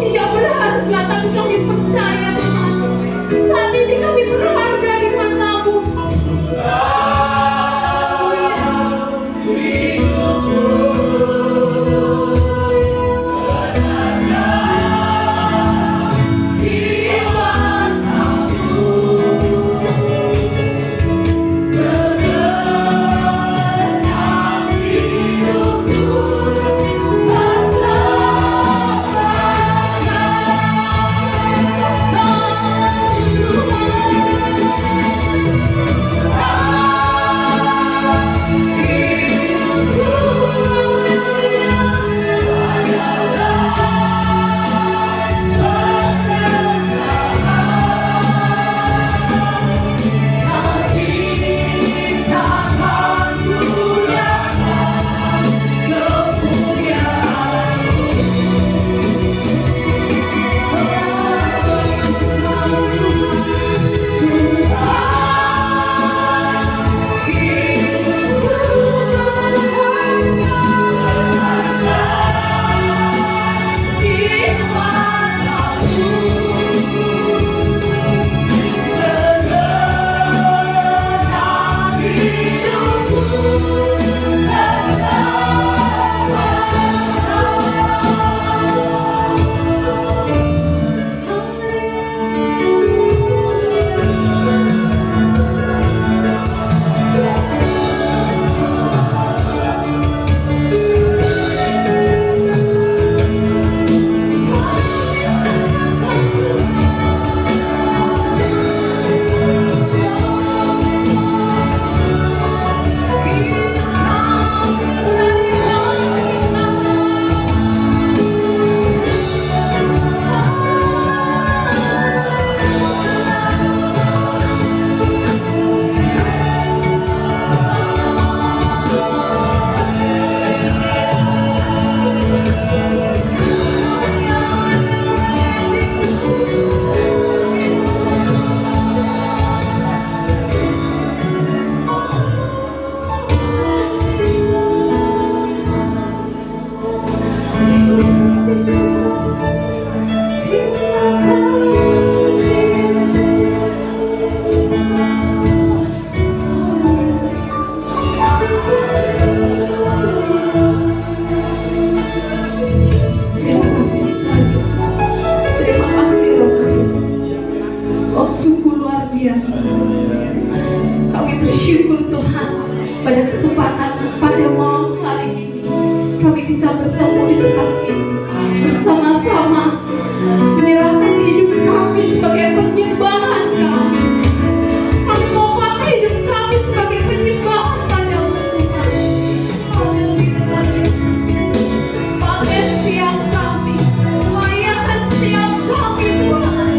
tidak berharga, tapi kami percaya Tuhan. Saat ini kami berharga di mata-Mu. Sungguh luar biasa. Kami bersyukur Tuhan pada kesempatan pada malam hari ini kami bisa bertemu di tempat ini bersama-sama menyerahkan hidup kami sebagai penyembahan kami. Kami mau pakai hidup kami sebagai penyembahan pada-Mu Tuhan. Haleluya Yesus. Pakai setiap kami, layakan setiap kami Tuhan.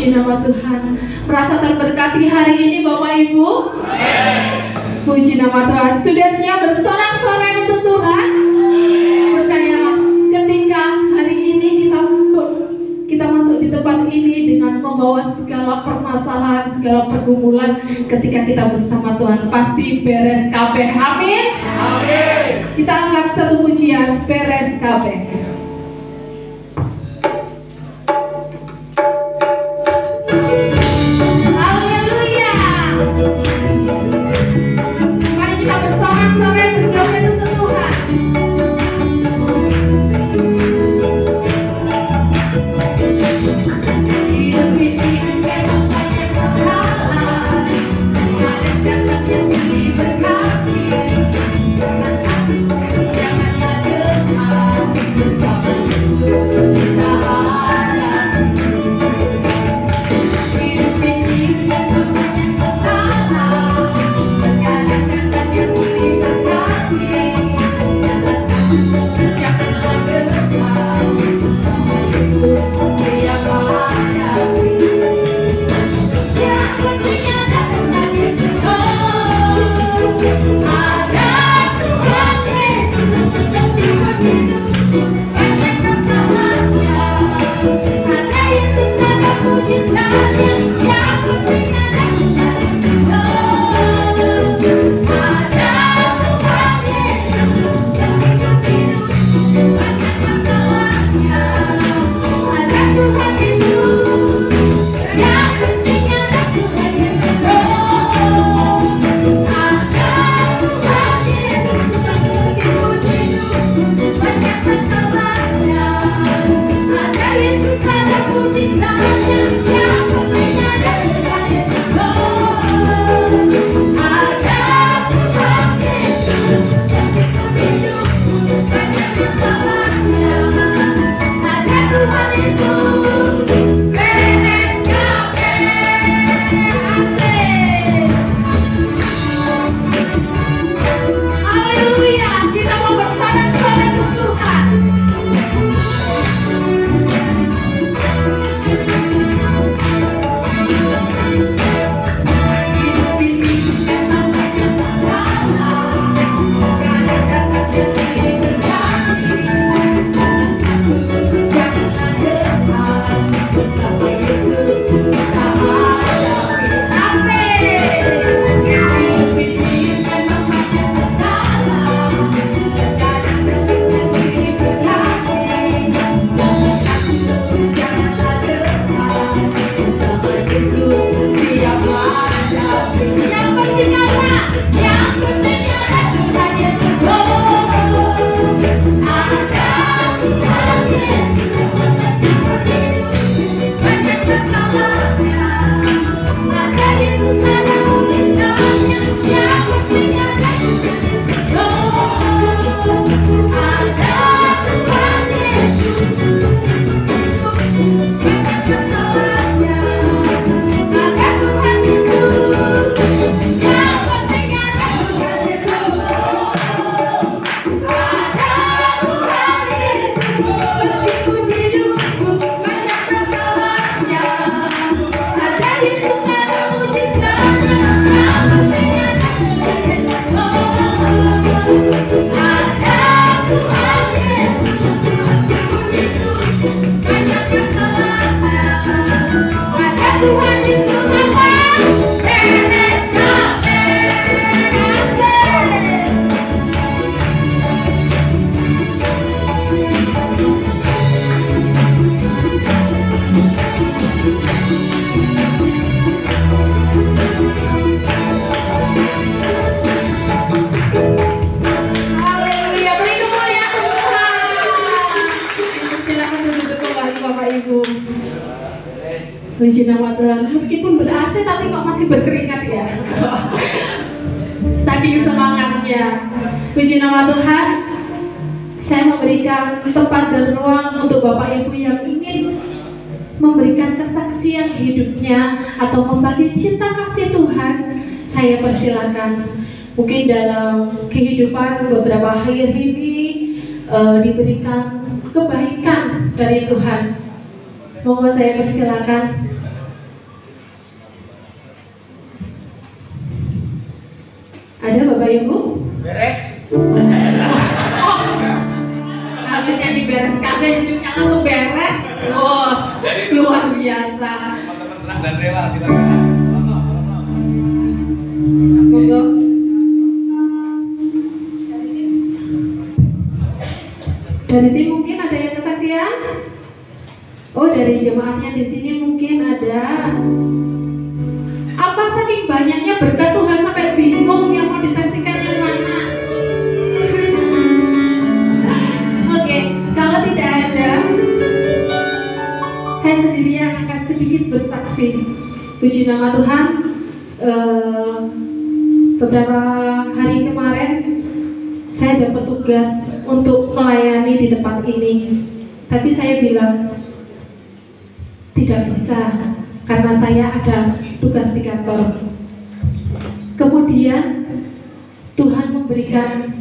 Puji nama Tuhan. Merasa terberkati hari ini Bapak Ibu? Puji nama Tuhan. Sudah siap bersorak-sorai untuk Tuhan? Percayalah, ketika hari ini kita masuk di tempat ini dengan membawa segala permasalahan, segala pergumulan, ketika kita bersama Tuhan pasti beres kabeh. Amin. Amin. Kita angkat satu pujian, beres kabeh. Haleluya. Mari kita bersorak-sorai berjoget untuk Tuhan. Hidup ini memang banyak masalah, kadang-kadang yang diberkati. Jangan takut, janganlah gemar, bersama Yesus kita hadapi. Hidup ini memang banyak masalah, kadang-kadang yang diberkati. Jangan takut, janganlah gemar, bersama Yesus setiap hadapi. Yang penting ada Tuhan Yesus. Ada Tuhan Yesus yang hidup banyak masalahnya. Ada Yesus, ada mujizatnya. Yang penting ada Tuhan Yesus. Ada Tuhan Yesus yang hidup banyak masalahnya. Ada Tuhan Yesus. Yang penting ada Tuhan Yesus. Ada Tuhan Yesus yang hidup banyak masalahnya. Ada Yesus, ada mujizatnya. Yang penting ada Tuhan Yesus. Ada Tuhan Yesus yang hidup banyak masalahnya. Ada Tuhan Yesus. Beres kabeh. Asik. Haleluya. Kita mau bersorak-sorai untuk Tuhan. Hidup ini memang banyak masalah, kadang-kadang yang diberkati. Jangan takut, janganlah gemar, bersama Yesus kita hadapi. Amin. Hidup ini memang banyak masalah, kadang-kadang yang diberkati. Jangan takut, janganlah gemar, bersama Yesus setiap hadapi. Yang penting apa? Yang penting ada Tuhan Yesus. Ada Tuhan Yesus banyak masalahnya. Ada Yesus, ada mujizatnya. Yang penting ada Tuhan Yesus. Ada Tuhan Yesus banyak masalahnya. Ada Tuhan Yesus. Yang penting ada Tuhan Yesus. Ada Tuhan Yesus. Meskipun hidupku banyak masalahnya. Ada Yesus, ada mujizatnya. Yang penting ada Tuhan Yesus. Ada Tuhan Yesus. Meskipun hidupku banyak masalahnya. Ada Tuhan Yesus. Apa? Beres kabeh. Asik. Haleluya, beri kemuliaan Tuhan. Silakan duduk kembali Bapak Ibu. Puji nama Tuhan. Meskipun ber-AC tapi kok masih berkeringat ya. Saking semangatnya. Puji nama Tuhan. Saya memberikan tempat dan ruang untuk Bapak Ibu yang ingin memberikan kesaksian hidupnya atau membagi cinta kasih Tuhan. Saya persilakan. Mungkin dalam kehidupan beberapa hari ini diberikan kebaikan dari Tuhan. Monggo saya persilakan. Ada Bapak Ibu? Beres. Habis yang diberes kabeh hidupnya langsung beres. Wah, luar biasa. Teman-teman senang dan rela, silakan. Monggo. Dari tim mungkin ada yang kesaksian? Oh, dari jemaatnya di sini mungkin ada. Apa saking banyaknya berkat Tuhan sampai bingung yang mau disaksikan yang mana? Oke, kalau tidak ada, saya sendiri yang akan sedikit bersaksi. Puji nama Tuhan. Beberapa hari kemarin saya dapat tugas untuk melayani di tempat ini, tapi saya bilang tidak bisa karena saya ada tugas di kantor. Kemudian Tuhan memberikan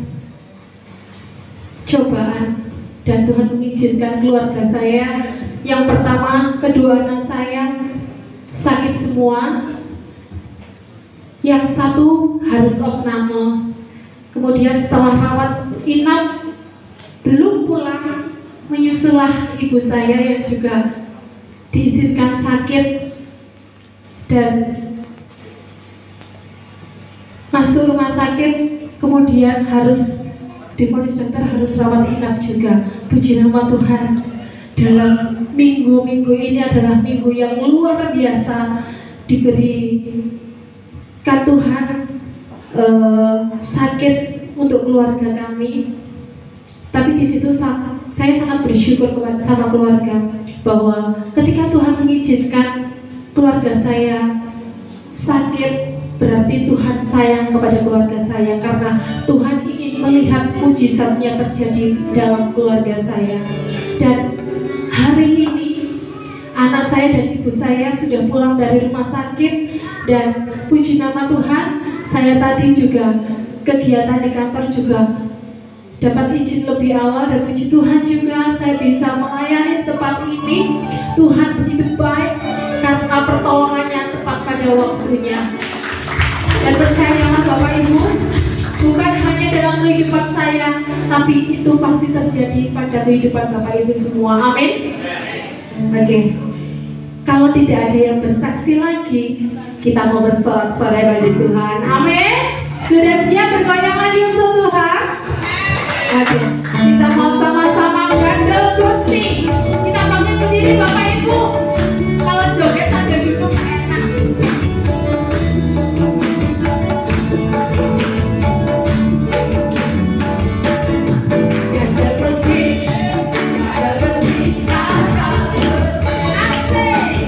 cobaan dan Tuhan mengizinkan keluarga saya, yang pertama kedua anak saya sakit semua, yang satu harus opname. Kemudian setelah rawat inap belum pulang, menyusulah ibu saya yang juga diizinkan sakit dan masuk rumah sakit, kemudian harus divonis dokter harus rawat inap juga. Puji nama Tuhan, dalam minggu-minggu ini adalah minggu yang luar biasa, diberikan Tuhan sakit untuk keluarga kami. Tapi di situ saya sangat bersyukur sama keluarga bahwa ketika Tuhan mengizinkan keluarga saya sakit, berarti Tuhan sayang kepada keluarga saya, karena Tuhan ingin melihat mujizatnya terjadi dalam keluarga saya. Dan hari ini anak saya dan ibu saya sudah pulang dari rumah sakit, dan puji nama Tuhan, saya tadi juga kegiatan di kantor juga dapat izin lebih awal, dan puji Tuhan juga saya bisa melayani tempat ini. Tuhan begitu baik karena pertolongannya tepat pada waktunya. Dan percayalah Bapak Ibu, bukan hanya dalam kehidupan saya, tapi itu pasti terjadi pada kehidupan Bapak Ibu semua. Amin. Oke. Kalau tidak ada yang bersaksi lagi, kita mau bersorak-sorai bagi Tuhan. Amin. Sudah siap bergoyang lagi untuk Tuhan? Oke. Kita mau sama-sama gandel Gusti. Kita panggil berdiri Bapak Ibu. Kalau joget sambil duduk enak. Gandel Gusti. Gandel Gusti. Asik.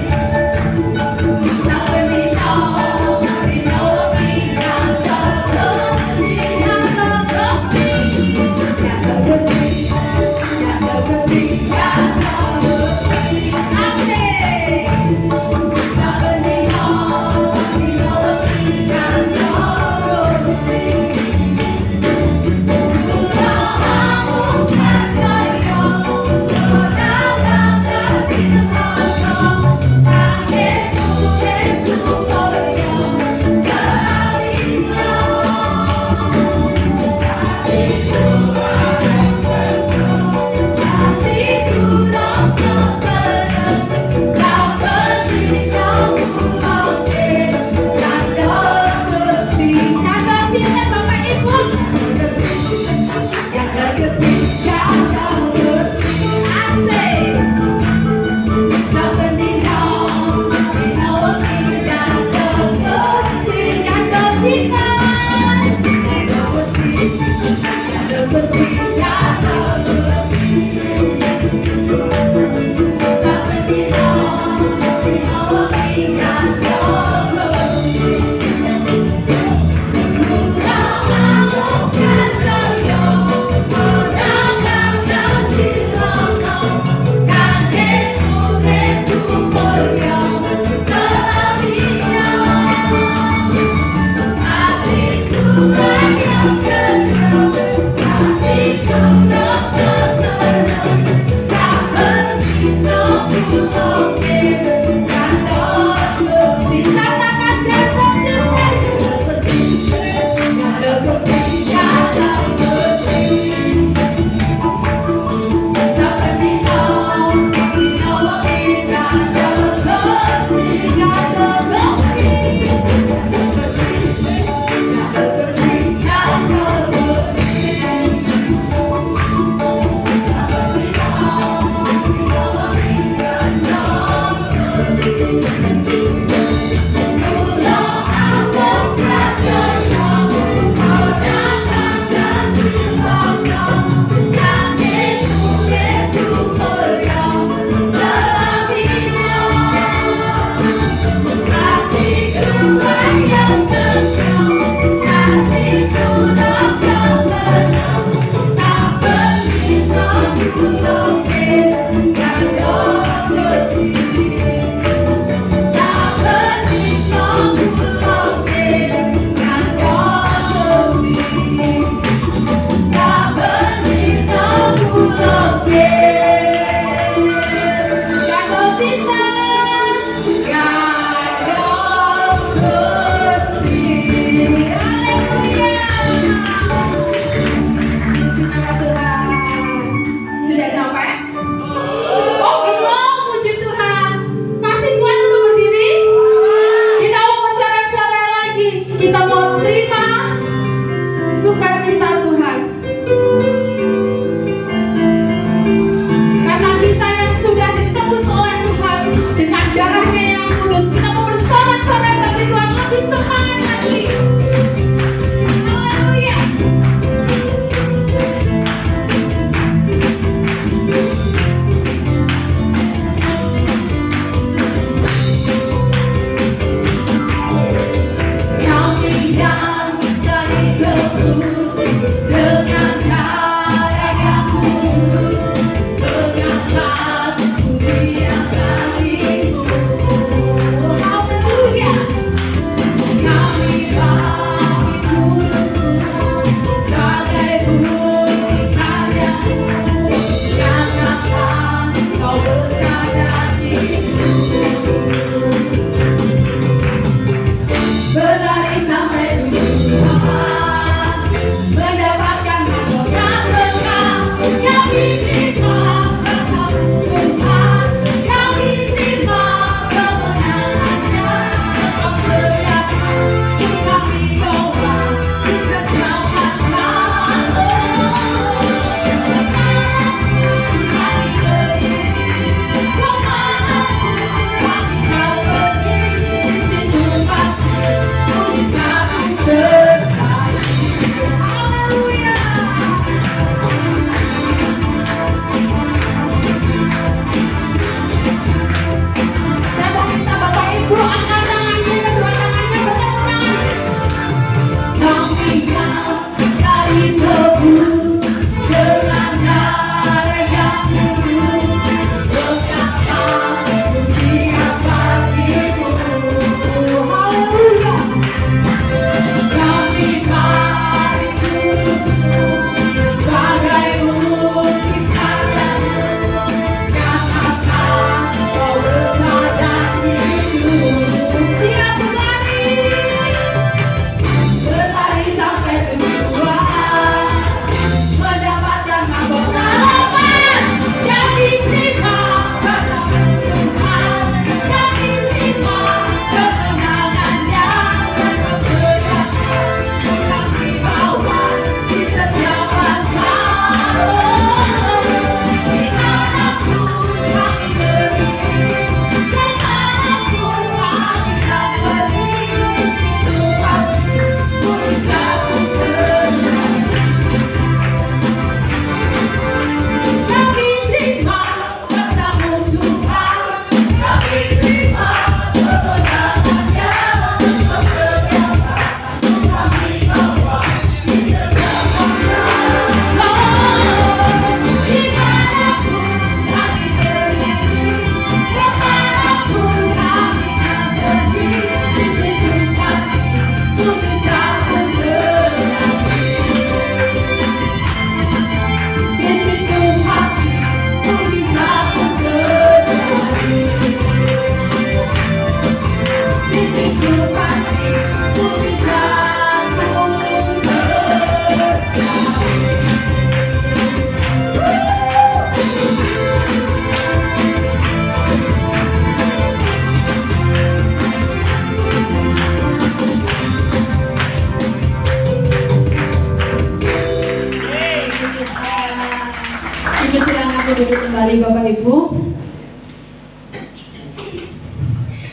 Bapak Ibu.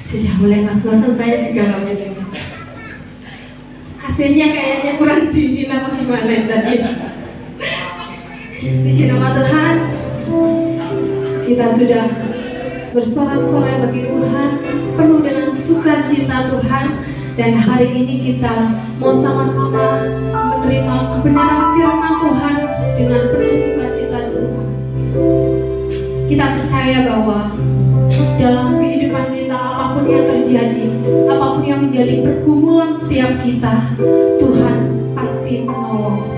Sudah mulai ngos-ngosan, saya juga nggak boleh. Hasilnya kayaknya kurang dingin apa gimana tadi. Di nama Tuhan, kita sudah bersorak-sorai bagi Tuhan, penuh dengan sukacita Tuhan. Dan hari ini kita mau sama-sama menerima kebenaran firman Tuhan dengan penuh sukacita Tuhan. Kita percaya bahwa dalam kehidupan kita, apapun yang terjadi, apapun yang menjadi pergumulan setiap kita, Tuhan pasti menolong.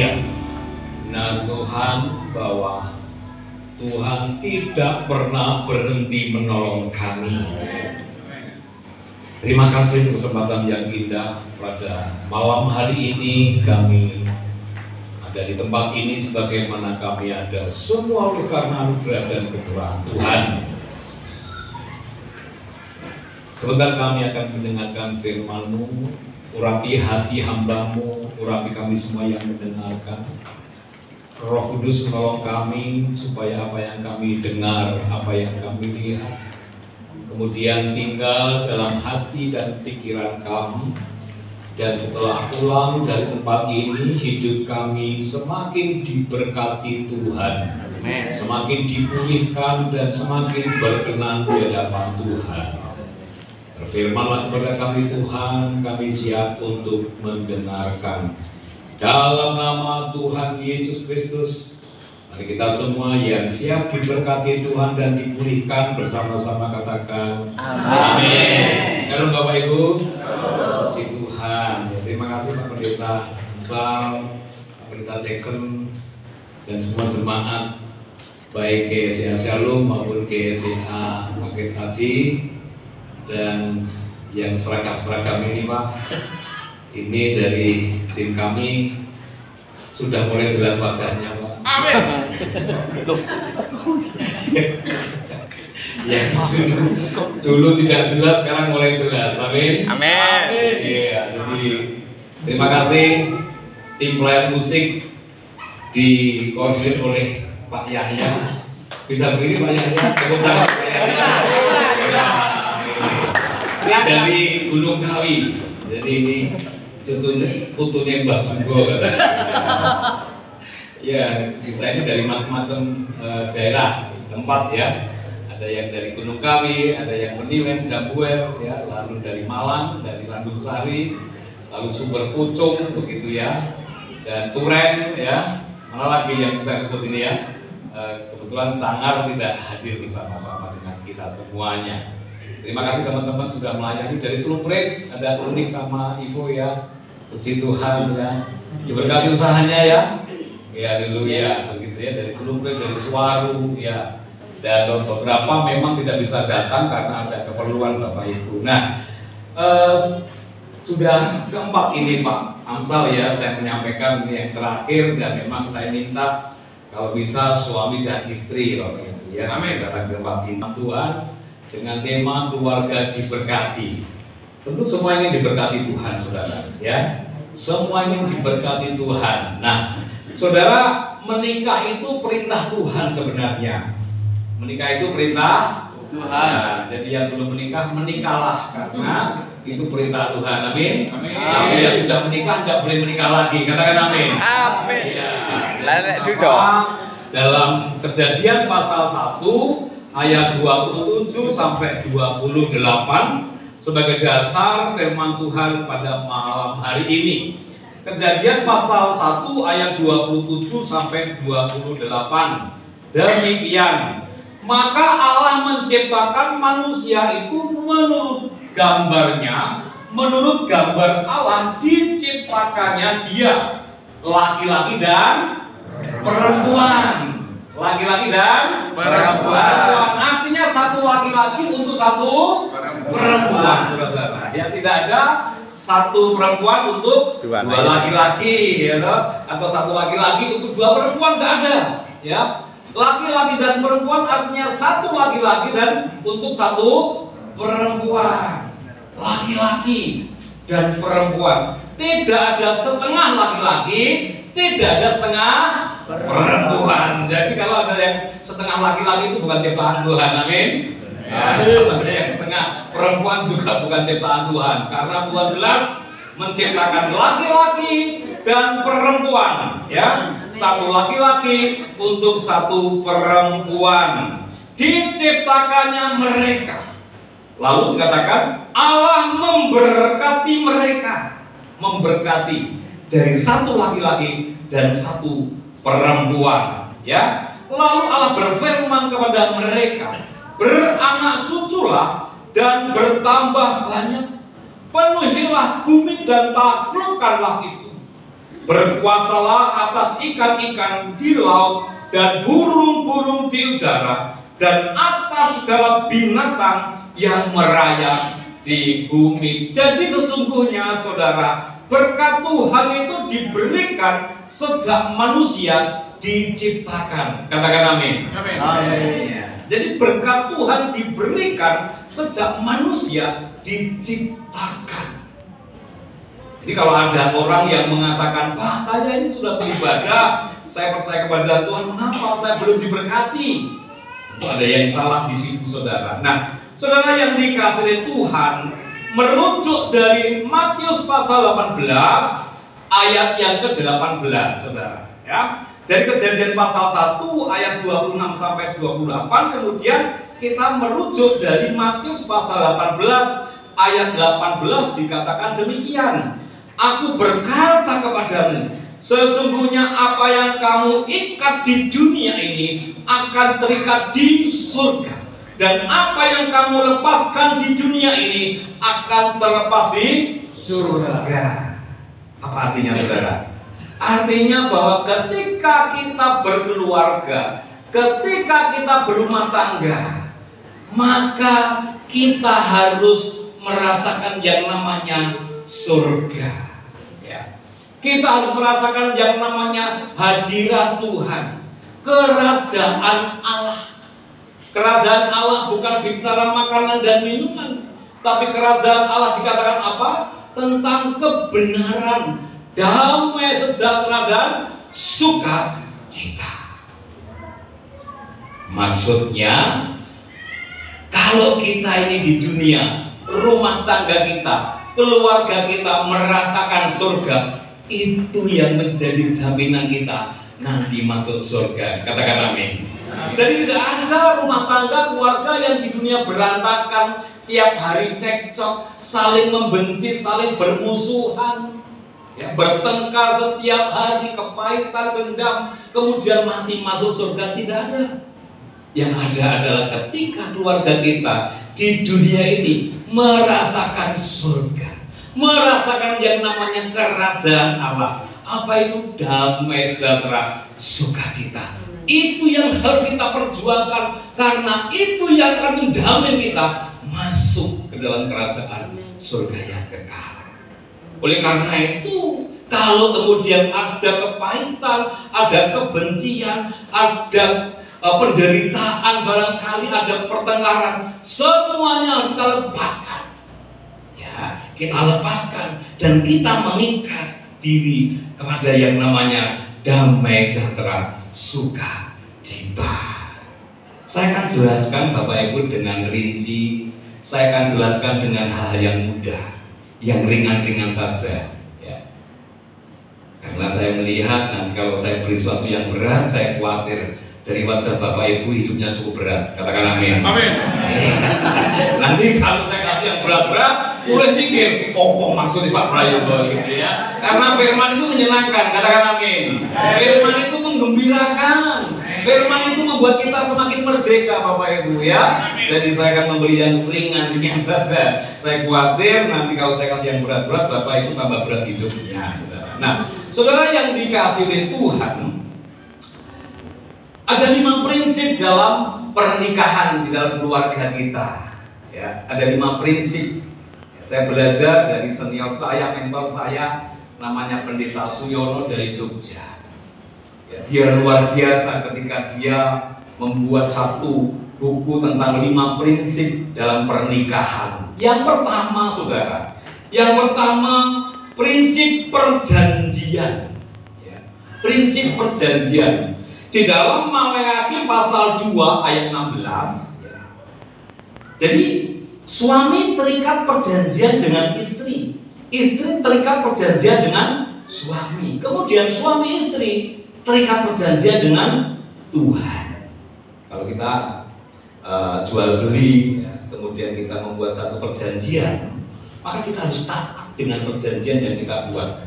Haleluya. Nah Tuhan, bahwa Tuhan tidak pernah berhenti menolong kami. Terima kasih kesempatan yang indah pada malam hari ini kami ada di tempat ini sebagaimana kami ada semua oleh karena anugerah dan kemurahan Tuhan. Sebentar kami akan mendengarkan firman-Mu, urapi hati hamba-Mu, urapi kami semua yang mendengarkan. Roh Kudus menolong kami supaya apa yang kami dengar, apa yang kami lihat, kemudian tinggal dalam hati dan pikiran kami. Dan setelah pulang dari tempat ini, hidup kami semakin diberkati Tuhan, semakin dipulihkan dan semakin berkenan di hadapan Tuhan. Berfirmanlah kepada kami Tuhan, kami siap untuk mendengarkan. Dalam nama Tuhan Yesus Kristus, mari kita semua yang siap diberkati Tuhan dan dipulihkan bersama-sama katakan amin. Shalom Bapak Ibu. Puji Tuhan. Terima kasih Pak Pendeta Amsal, Pak Pendeta Jackson, dan semua jemaat baik GSA Shalom maupun GSA Magis Haji, dan yang seragam-seragam ini Pak. Ini dari tim kami sudah mulai jelas wajahnya Pak. Amin. Ya, dulu tidak jelas, sekarang mulai jelas. Amin. Amin. Iya, jadi terima kasih tim pelayan musik dikoordinir oleh Pak Yahya. Bisa berdiri Pak Yahya? Tepuk tangan Pak Yahya. Dari Gunung Kawi. Jadi ini putunya Mbah Sunggo katanya. Ya, kita ini dari macam-macam daerah tempat ya. Ada yang dari Gunung Kawi, ada yang Meniwen, Jambuel, ya, lalu dari Malang, dari Landung Sari, lalu Sumber Pucung, begitu ya, dan Turen, ya. Mana lagi yang saya sebut ini ya? Kebetulan Cangar tidak hadir bersama-sama dengan kita semuanya. Terima kasih teman-teman sudah melayani. Dari Celupret ada Unik sama Ivo ya. Puji Tuhan ya. Diberkati usahanya ya. Ya dulu ya, begitu ya. Dari Celupret, dari Suwaru ya. Dan beberapa memang tidak bisa datang karena ada keperluan Bapak Ibu. Nah, sudah keempat ini Pak Amsal ya, saya menyampaikan ini yang terakhir, dan memang saya minta kalau bisa suami dan istri Bapak Ibu ya. Amin. Datang ke tempat ini Tuhan dengan tema keluarga diberkati. Tentu semua ini diberkati Tuhan, saudara ya. Semua ini diberkati Tuhan. Nah, saudara, menikah itu perintah Tuhan sebenarnya. Menikah itu perintah Tuhan. Nah, jadi yang belum menikah, menikahlah karena itu perintah Tuhan. Amin. Amin. Tapi yang sudah menikah nggak boleh menikah lagi. Katakan amin. Amin. Ya. Dalam Kejadian pasal 1 ayat 27 sampai 28 sebagai dasar firman Tuhan pada malam hari ini. Kejadian pasal 1 ayat 27 sampai 28. Demikian, maka Allah menciptakan manusia itu menurut gambarnya, menurut gambar Allah diciptakannya dia, laki-laki dan perempuan. Laki-laki dan perempuan. Artinya satu laki-laki untuk satu perempuan, saudara. Ya, tidak ada satu perempuan untuk dua laki-laki, ya, atau satu laki-laki untuk dua perempuan, nggak ada. Ya, laki-laki dan perempuan artinya satu laki-laki dan untuk satu perempuan. Laki-laki dan perempuan. Tidak ada setengah laki-laki, tidak ada setengah perempuan. Jadi kalau ada yang setengah laki-laki itu bukan ciptaan Tuhan. Amin. Ya, ada yang setengah perempuan juga bukan ciptaan Tuhan. Karena Tuhan jelas menciptakan laki-laki dan perempuan, ya, satu laki-laki untuk satu perempuan. Diciptakannya mereka. Lalu dikatakan Allah memberkati mereka, memberkati dari satu laki-laki dan satu perempuan, ya. Lalu Allah berfirman kepada mereka, beranak cuculah dan bertambah banyak, penuhilah bumi dan taklukkanlah itu. Berkuasalah atas ikan-ikan di laut dan burung-burung di udara, dan atas segala binatang yang merayap di bumi. Jadi sesungguhnya saudara, berkat Tuhan itu diberikan sejak manusia diciptakan. Katakan amin. Amin. Jadi berkat Tuhan diberikan sejak manusia diciptakan. Jadi kalau ada orang yang mengatakan, "Pak, saya ini sudah beribadah, saya percaya kepada Tuhan, mengapa saya belum diberkati?" Itu ada yang salah di situ, saudara. Nah, saudara yang dikasihi oleh Tuhan, merujuk dari Matius pasal 18 ayat yang ke-18, saudara. Ya, dari Kejadian pasal 1 ayat 26 sampai 28, kemudian kita merujuk dari Matius pasal 18 ayat 18 dikatakan demikian. Aku berkata kepadamu, sesungguhnya apa yang kamu ikat di dunia ini akan terikat di surga, dan apa yang kamu lepaskan di dunia ini akan terlepas di surga. Apa artinya, saudara? Artinya bahwa ketika kita berkeluarga, ketika kita berumah tangga, maka kita harus merasakan yang namanya surga. Ya. Kita harus merasakan yang namanya hadirat Tuhan, kerajaan Allah. Kerajaan Allah bukan bicara makanan dan minuman, tapi kerajaan Allah dikatakan apa? Tentang kebenaran, damai, sejahtera, dan sukacita. Maksudnya, kalau kita ini di dunia, rumah tangga kita, keluarga kita merasakan surga, itu yang menjadi jaminan kita nanti masuk surga. Katakan amin. Jadi tidak ada rumah tangga, keluarga yang di dunia berantakan, tiap hari cekcok, saling membenci, saling bermusuhan, ya, bertengkar setiap hari, kepahitan, dendam, kemudian mati masuk surga. Tidak ada. Yang ada adalah ketika keluarga kita di dunia ini merasakan surga, merasakan yang namanya kerajaan Allah. Apa itu? Damai, sejahtera, sukacita. Itu yang harus kita perjuangkan, karena itu yang akan menjamin kita masuk ke dalam kerajaan surga yang kekal. Oleh karena itu, kalau kemudian ada kepahitan, ada kebencian, ada penderitaan, barangkali ada pertengkaran, semuanya harus kita lepaskan. Ya, kita lepaskan dan kita mengikat diri kepada yang namanya damai, sejahtera, sukacita. Saya akan jelaskan Bapak Ibu dengan rinci. Saya akan jelaskan dengan hal yang mudah, yang ringan-ringan saja. Ya. Karena saya melihat nanti kalau saya beri sesuatu yang berat, saya khawatir dari wajah Bapak Ibu hidupnya cukup berat. Katakan amin. Amin. Nanti kalau saya kasih yang berat-berat, boleh pikir, oh maksudnya Pak Prayogo gitu ya. Karena firman itu menyenangkan. Katakan amin. Firman itu menggembirakan. Firman itu membuat kita semakin merdeka, Bapak Ibu ya. Jadi saya akan memberi yang ringan-ringan saja. Saya khawatir nanti kalau saya kasih yang berat-berat, Bapak Ibu tambah berat hidupnya, saudara. Nah, saudara yang dikasihi oleh Tuhan, ada 5 prinsip dalam pernikahan di dalam keluarga kita. Ya, ada 5 prinsip. Ya, saya belajar dari senior saya, mentor saya, namanya Pendeta Suyono dari Jogja. Ya, dia luar biasa ketika dia membuat satu buku tentang 5 prinsip dalam pernikahan. Yang pertama, saudara, yang pertama prinsip perjanjian. Ya, prinsip perjanjian. Di dalam Maleakhi pasal 2 ayat 16 ya. Jadi suami terikat perjanjian dengan istri, istri terikat perjanjian dengan suami, kemudian suami istri terikat perjanjian dengan Tuhan. Kalau kita jual beli ya, kemudian kita membuat satu perjanjian, maka kita harus taat dengan perjanjian yang kita buat.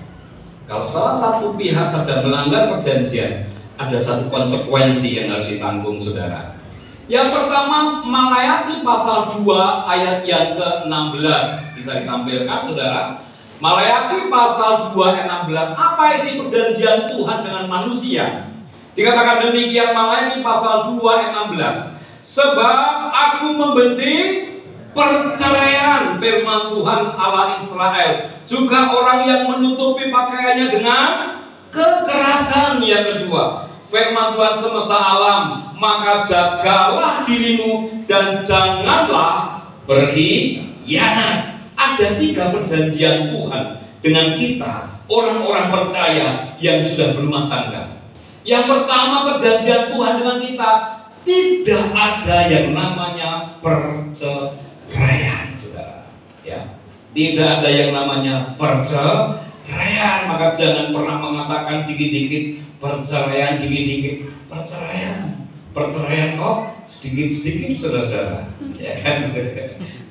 Kalau salah satu pihak saja melanggar perjanjian, ada satu konsekuensi yang harus ditanggung, saudara. Yang pertama, Maleakhi pasal 2 ayat yang ke-16 bisa ditampilkan, saudara. Maleakhi pasal 2 ayat 16. Apa isi perjanjian Tuhan dengan manusia? Dikatakan demikian Maleakhi pasal 2 ayat 16. Sebab aku membenci perceraian, firman Tuhan Allah Israel. Juga orang yang menutupi pakaiannya dengan kekerasan. Yang kedua, firman Tuhan semesta alam, maka jagalah dirimu dan janganlah berkhianat. Ada 3 perjanjian Tuhan dengan kita, orang-orang percaya yang sudah berumah tangga. Yang pertama, perjanjian Tuhan dengan kita, tidak ada yang namanya perceraian, saudara. Ya, tidak ada yang namanya perceraian. Maka jangan pernah mengatakan dikit-dikit perceraian, dikit-dikit perceraian kok sedikit-sedikit, saudara. Ya kan?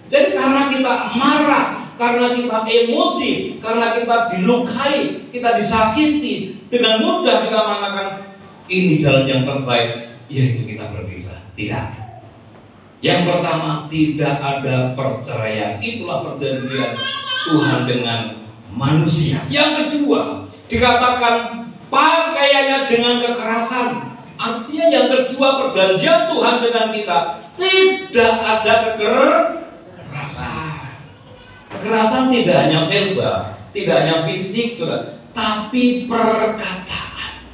Jadi karena kita marah, karena kita emosi, karena kita dilukai, kita disakiti, dengan mudah kita mengatakan ini jalan yang terbaik, yaitu kita berpisah. Tidak. Yang pertama, tidak ada perceraian. Itulah perjanjian Tuhan dengan manusia. Yang kedua, dikatakan pakaiannya dengan kekerasan. Artinya yang kedua, perjanjian Tuhan dengan kita, tidak ada kekerasan. Kekerasan tidak hanya verbal, tidak hanya fisik, saudara, tapi perkataan.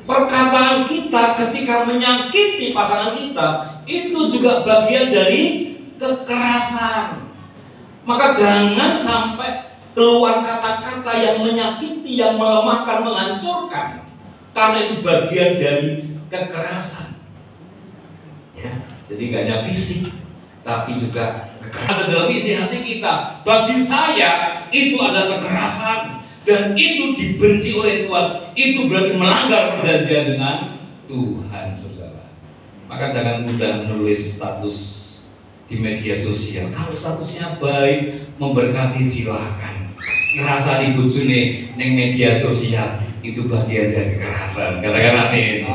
Perkataan kita ketika menyakiti pasangan kita, itu juga bagian dari kekerasan. Maka jangan sampai keluar kata-kata yang menyakiti, yang melemahkan, menghancurkan, karena itu bagian dari kekerasan. Ya, jadi gak hanya fisik, tapi juga kekerasan dalam isi hati kita. Bagi saya itu adalah kekerasan. Dan itu dibenci oleh Tuhan. Itu berarti melanggar perjanjian dengan Tuhan, saudara. Maka jangan mudah menulis status di media sosial. Kalau statusnya baik, memberkati, silakan. Ngerasa dibujune neng media sosial, itu bagian dari kekerasan. Katakan amin.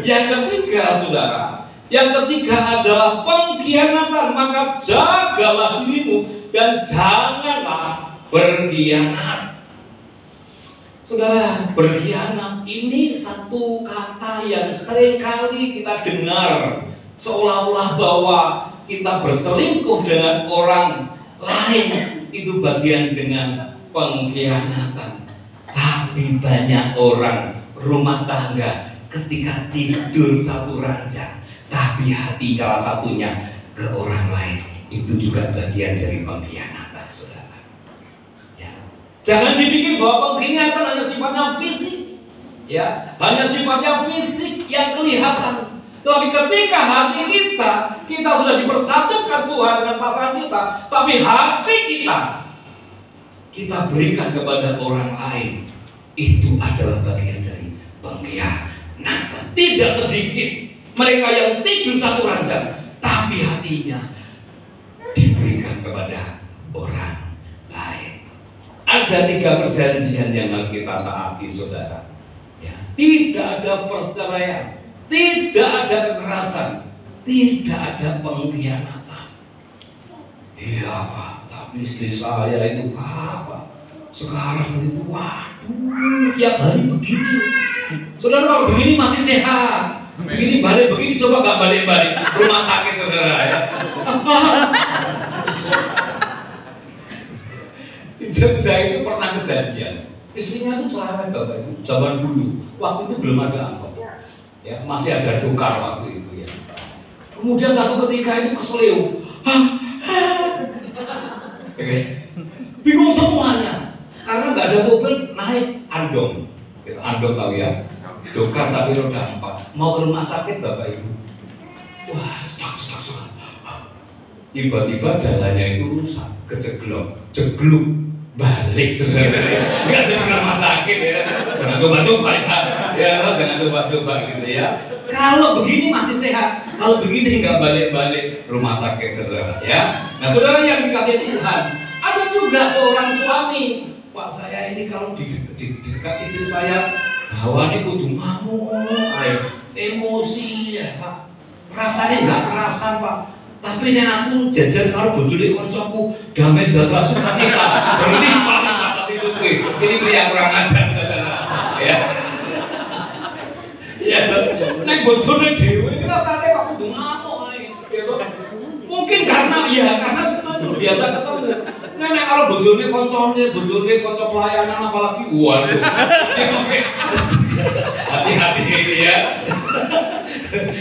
Yang ketiga, saudara, yang ketiga adalah pengkhianatan. Maka jagalah dirimu dan janganlah berkhianat. Saudara, berkhianat ini satu kata yang seringkali kita dengar, seolah-olah bahwa kita berselingkuh dengan orang lain itu bagian dengan pengkhianatan. Tapi banyak orang rumah tangga ketika tidur satu ranjang, tapi hati salah satunya ke orang lain, itu juga bagian dari pengkhianatan, saudara. Jangan dipikir bahwa pengkhianatan hanya sifatnya fisik, ya, hanya sifatnya fisik yang kelihatan. Tapi ketika hati kita sudah dipersatukan Tuhan dengan pasangan kita, tapi hati kita berikan kepada orang lain, itu adalah bagian dari pengkhianatan. Tidak sedikit mereka yang tidur satu ranjang, tapi hatinya diberikan kepada orang lain. Ada 3 perjanjian yang harus kita taati, saudara. Ya. Tidak ada perceraian, tidak ada kekerasan, tidak ada pengkhianatan. Iya Pak, tapi istri saya itu apa? Sekarang itu, waduh, tiap hari begini. Saudara, kalau begini masih sehat. Begini balik begini, coba gak balik-balik rumah sakit, saudara ya. Jogja itu pernah kejadian, istrinya itu cerewet Bapak Ibu, zaman dulu, waktu itu belum ada angkot, ya, masih ada dokar waktu itu ya. Kemudian satu ketika itu keseleo, bingung semuanya, karena nggak ada mobil, naik andong, andong tahu ya, dokar tapi roda 4, mau ke rumah sakit Bapak Ibu, wah cetak, tiba-tiba jalannya itu rusak, jegluk balik, saudara. Nggak sampai rumah sakit ya. Jangan coba-coba ya, jangan coba-coba gitu ya. Kalau begini masih sehat, kalau begini nggak balik-balik rumah sakit, saudara ya. Nah, saudara yang dikasih Tuhan, ada juga seorang suami, Pak, saya ini kalau di dekat istri saya, hawane kudu ngamuk, emosi ya Pak. Rasanya nggak kerasan Pak, Tapi yang aku jajan karo bojone koncoku damai sejahtera sukacita berlimpah di atas itu ini pria kurang ajar ya. Ya, nek bojone dhewe kita tadi kok kudu ngamuk ae. Mungkin karena biasa ketemu. Nek kalau bojone kanca pelayanan apalagi waduh. Hati-hati ini ya.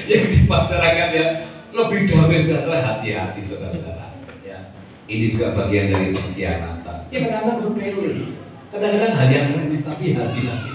Yang dipacarakan ya lebih damai sejahtera, hati-hati saudara-saudara. Ya. Ini juga bagian dari pengkhianatan. Ya kadang-kadang sepele. Kadang-kadang hal yang remeh tapi hati-hati.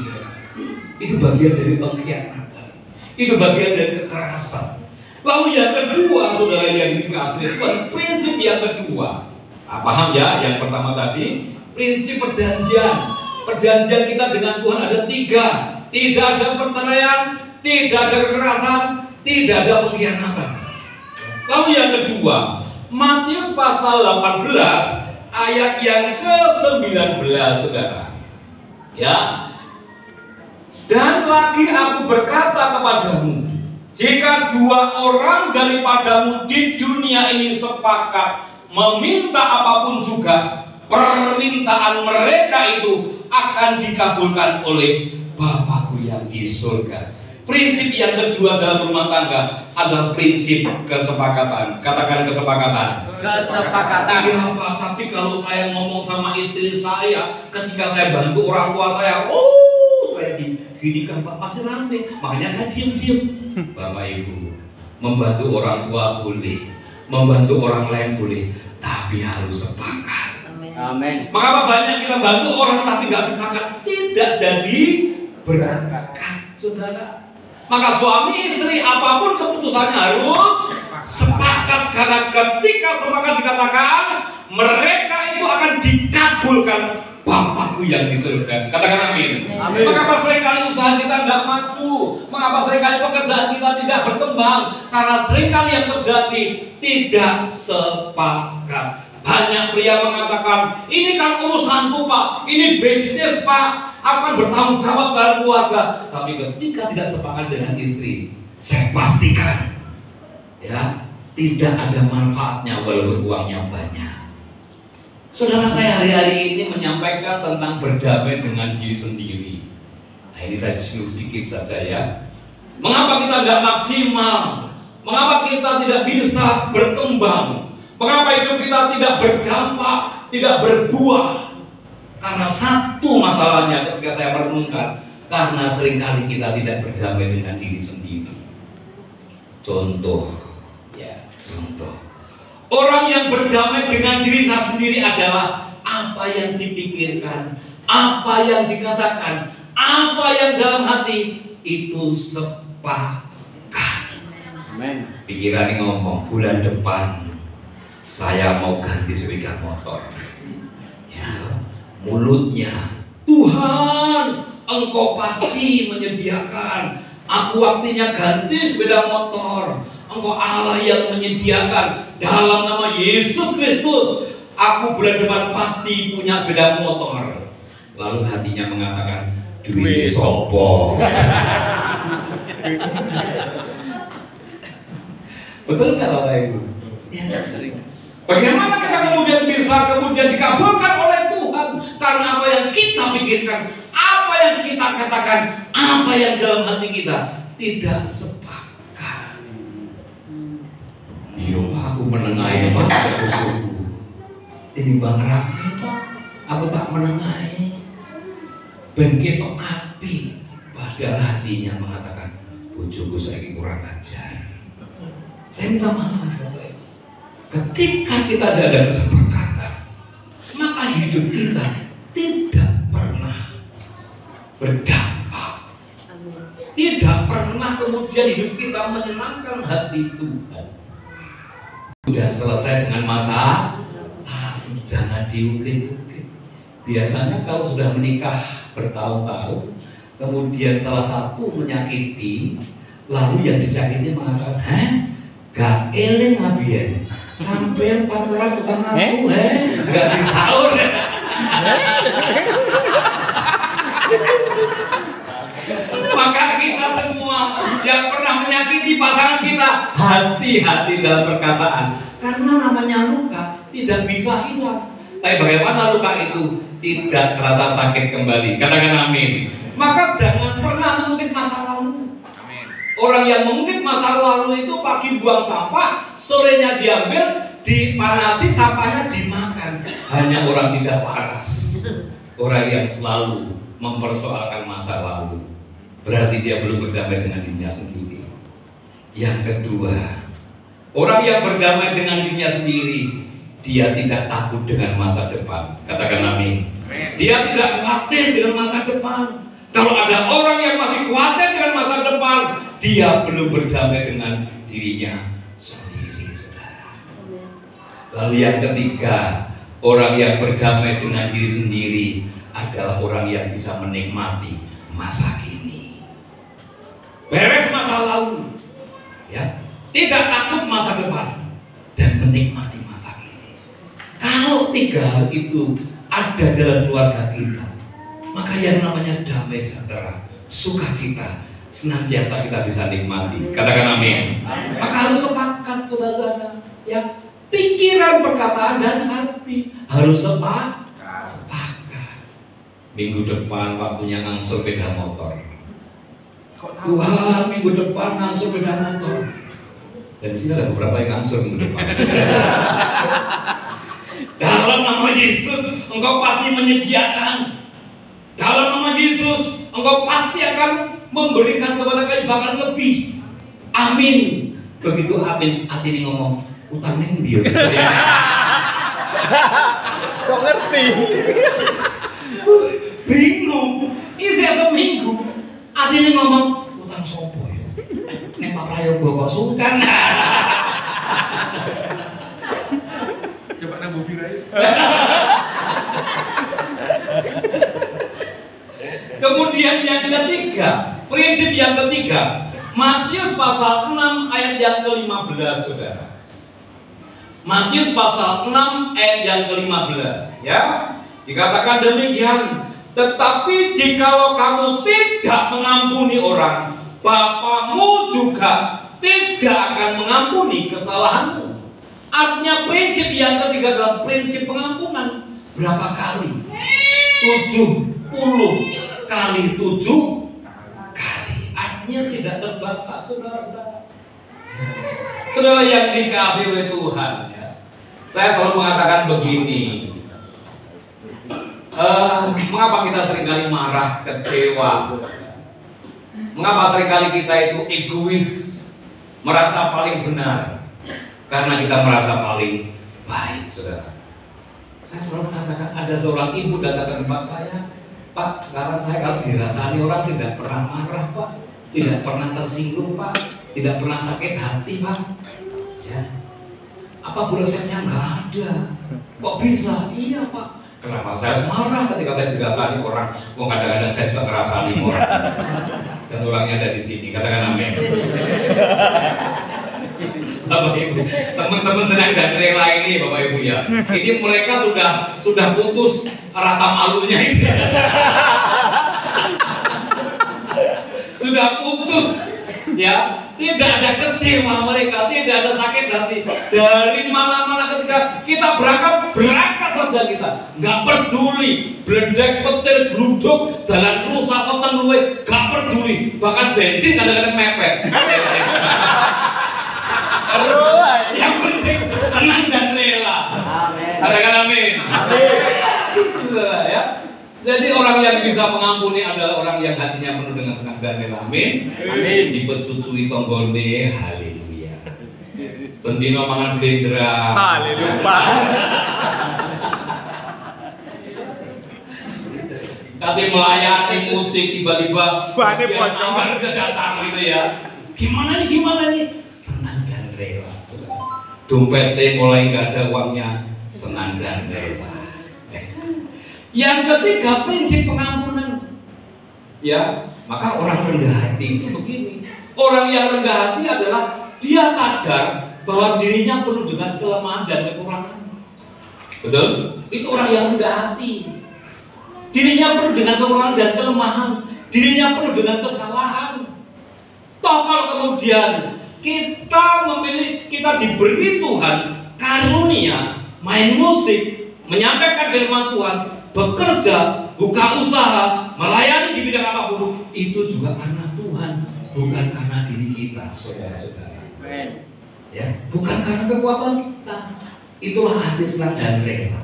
Itu bagian dari pengkhianatan. Itu bagian dari kekerasan. Lalu yang kedua, saudara yang dikasih Tuhan, prinsip yang kedua. Nah, paham ya? Yang pertama tadi, prinsip perjanjian. Perjanjian kita dengan Tuhan ada 3. Tidak ada perceraian, tidak ada kekerasan, tidak ada pengkhianatan. Lalu yang kedua, Matius pasal 18 ayat yang ke-19, saudara. Ya. Dan lagi aku berkata kepadamu, jika 2 orang daripadamu di dunia ini sepakat meminta apapun juga, permintaan mereka itu akan dikabulkan oleh Bapakku yang di surga. Prinsip yang kedua dalam rumah tangga adalah prinsip kesepakatan. Katakan kesepakatan. Kesepakatan. Iya Pak, tapi kalau saya ngomong sama istri saya, ketika saya bantu orang tua saya, saya diginikan Pak, pasti rame. Makanya saya diam-diam. Bapak Ibu, membantu orang tua boleh, membantu orang lain boleh, tapi harus sepakat. Amin. Mengapa banyak kita bantu orang tapi nggak sepakat? Tidak jadi berangkat, saudara. Maka suami istri apapun keputusannya harus sepakat, karena ketika sepakat dikatakan mereka itu akan dikabulkan Bapakku yang di surga. Katakan amin. Amin. Mengapa seringkali usaha kita tidak maju? Mengapa seringkali pekerjaan kita tidak berkembang? Karena seringkali yang terjadi tidak sepakat. Banyak pria mengatakan, ini kan urusanku Pak, ini bisnis Pak, akan bertanggung jawab dalam keluarga. Tapi ketika tidak sepakat dengan istri, saya pastikan ya tidak ada manfaatnya walaupun uangnya banyak. Saudara, saya hari-hari ini menyampaikan tentang berdamai dengan diri sendiri. Nah, ini saya sedikit saja ya. Mengapa kita tidak maksimal? Mengapa kita tidak bisa berkembang? Mengapa hidup kita tidak berdampak, tidak berbuah? Karena satu masalahnya ketika saya merenungkan, karena seringkali kita tidak berdamai dengan diri sendiri. Contoh. Orang yang berdamai dengan diri sendiri adalah apa yang dipikirkan, apa yang dikatakan, apa yang dalam hati itu sepakat. Amin. Pikirannya ngomong, bulan depan saya mau ganti sepeda motor. Ya, mulutnya, Tuhan, Engkau pasti menyediakan. Aku waktunya ganti sepeda motor. Engkau Allah yang menyediakan. Dalam nama Yesus Kristus, aku bulan depan pasti punya sepeda motor. Lalu hatinya mengatakan, duit sopo. Betul nggak Bapak Ibu? Ya, sering. Bagaimana kita kemudian dikabulkan oleh Tuhan? Karena apa yang kita pikirkan, apa yang kita katakan, apa yang dalam hati kita tidak sepakat. Yo, aku menengahi masa bojoku. Ini bang rapi, aku tak menengahi. Ben ketok api, padahal hatinya mengatakan bojoku saiki kurang ajar. Saya minta maaf. Ketika kita tidak ada kesepakatan, maka hidup kita tidak pernah berdampak. Tidak pernah kemudian hidup kita menyenangkan hati Tuhan. Sudah selesai dengan masalah, lalu jangan diukit-ukit. Biasanya kalau sudah menikah bertahun-tahun, kemudian salah satu menyakiti, lalu yang disakiti mengatakan, hah? Gak eling ngabian sampai pacaran utang aku, gak disaur. Maka kita semua yang pernah menyakiti pasangan kita, hati-hati dalam perkataan. Karena namanya luka tidak bisa hilang. Tapi bagaimana luka itu tidak terasa sakit kembali? Katakan amin. Maka jangan pernah mengungkit masa lalu. Orang yang mengungkit masa lalu itu pagi buang sampah, sorenya diambil, dipanasi, sampahnya dimakan. Hanya orang tidak waras, orang yang selalu mempersoalkan masa lalu, berarti dia belum berdamai dengan dirinya sendiri. Yang kedua, orang yang berdamai dengan dirinya sendiri, dia tidak takut dengan masa depan. Katakan amin. Dia tidak khawatir dengan masa depan. Kalau ada orang yang masih khawatir dengan masa depan, dia belum berdamai dengan dirinya sendiri, saudara. Lalu yang ketiga, orang yang berdamai dengan diri sendiri adalah orang yang bisa menikmati masa kini. Beres masa lalu, ya, tidak takut masa depan dan menikmati masa kini. Kalau tiga hal itu ada dalam keluarga kita, maka yang namanya damai sejahtera, sukacita, senantiasa kita bisa nikmati. Katakan amin. Maka harus sepakat, saudara, ya, pikiran, perkataan, dan hati harus sepakat. Minggu depan Pak punya ngangsur sepeda motor. Wah, minggu depan ngangsur sepeda motor. Dan di sini ada beberapa yang ngangsur minggu depan. Dalam nama Yesus, engkau pasti menyediakan. Dalam nama Yesus, engkau pasti akan memberikan kepada kami bahkan lebih. Amin. Begitu amin, hati ini ngomong, utangnya yang dia. Kok ngerti? Bingung. Ini saya seminggu, hati ini ngomong, utang sopo ya. Nek Pak Prayogo kok sungkan. Coba nambah viral. Kemudian yang ketiga, prinsip yang ketiga, Matius pasal 6 ayat yang ke-15, saudara. Matius pasal 6 ayat yang ke-15, ya. Dikatakan demikian, tetapi jikalau kamu tidak mengampuni orang, Bapamu juga tidak akan mengampuni kesalahanmu. Artinya prinsip yang ketiga adalah prinsip pengampunan. Berapa kali? 70 kali 7 kali. Artinya tidak terbatas, saudara-saudara. Saudara yang dikasihi oleh Tuhan, ya. Saya selalu mengatakan begini. Mengapa kita seringkali marah, kecewa? Mengapa seringkali kita itu egois, merasa paling benar? Karena kita merasa paling baik, saudara. Saya selalu mengatakan, ada seorang ibu datang ke tempat saya, Pak, sekarang saya kalau dirasani orang tidak pernah marah, Pak, tidak pernah tersinggung, Pak, tidak pernah sakit hati, Pak. Ya. Apa bu resepnya? Nggak ada. Kok bisa? Iya, Pak. Kenapa saya marah ketika saya dirasani orang? Oh, kadang-kadang saya juga ngerasani orang. Dan orangnya ada di sini. Katakan amin. Bapak Ibu, teman-teman senang dan rela ini, Bapak Ibu, ya. Ini mereka sudah putus rasa malunya ini. Sudah putus, ya. Tidak ada kecewa mereka, tidak ada sakit hati. Dari mana-mana ketika kita berangkat saja kita. Nggak peduli, bledek, petir, gluduk, jalan rusak, peteng luwe, nggak peduli. Bahkan bensin kadang-kadang mepet. Yang penting senang dan rela. Katakan amin. Ya. Jadi orang yang bisa mengampuni adalah orang yang hatinya penuh dengan senang dan rela. Amin. Amin. Dipecucui tombol B. Haleluya. Bendino mangan blendera. Haleluya. Tapi melayani musik tiba-tiba Bane pocong datang gitu ya. Gimana nih? Senang dan rela. Dompetnya mulai nggak ada uangnya, senang dan rela. Yang ketiga, prinsip pengampunan. Ya, maka orang rendah hati itu begini. Orang yang rendah hati adalah dia sadar bahwa dirinya penuh dengan kelemahan dan kekurangan. Betul? Itu orang yang rendah hati. Dirinya penuh dengan kekurangan dan kelemahan. Dirinya penuh dengan kesalahan. Toh kalau kemudian kita diberi Tuhan karunia main musik, menyampaikan firman Tuhan, bekerja, buka usaha, melayani di bidang apapun, itu juga karena Tuhan, bukan karena diri kita, saudara-saudara. Ya, bukan karena kekuatan kita. Itulah arti senang dan rela.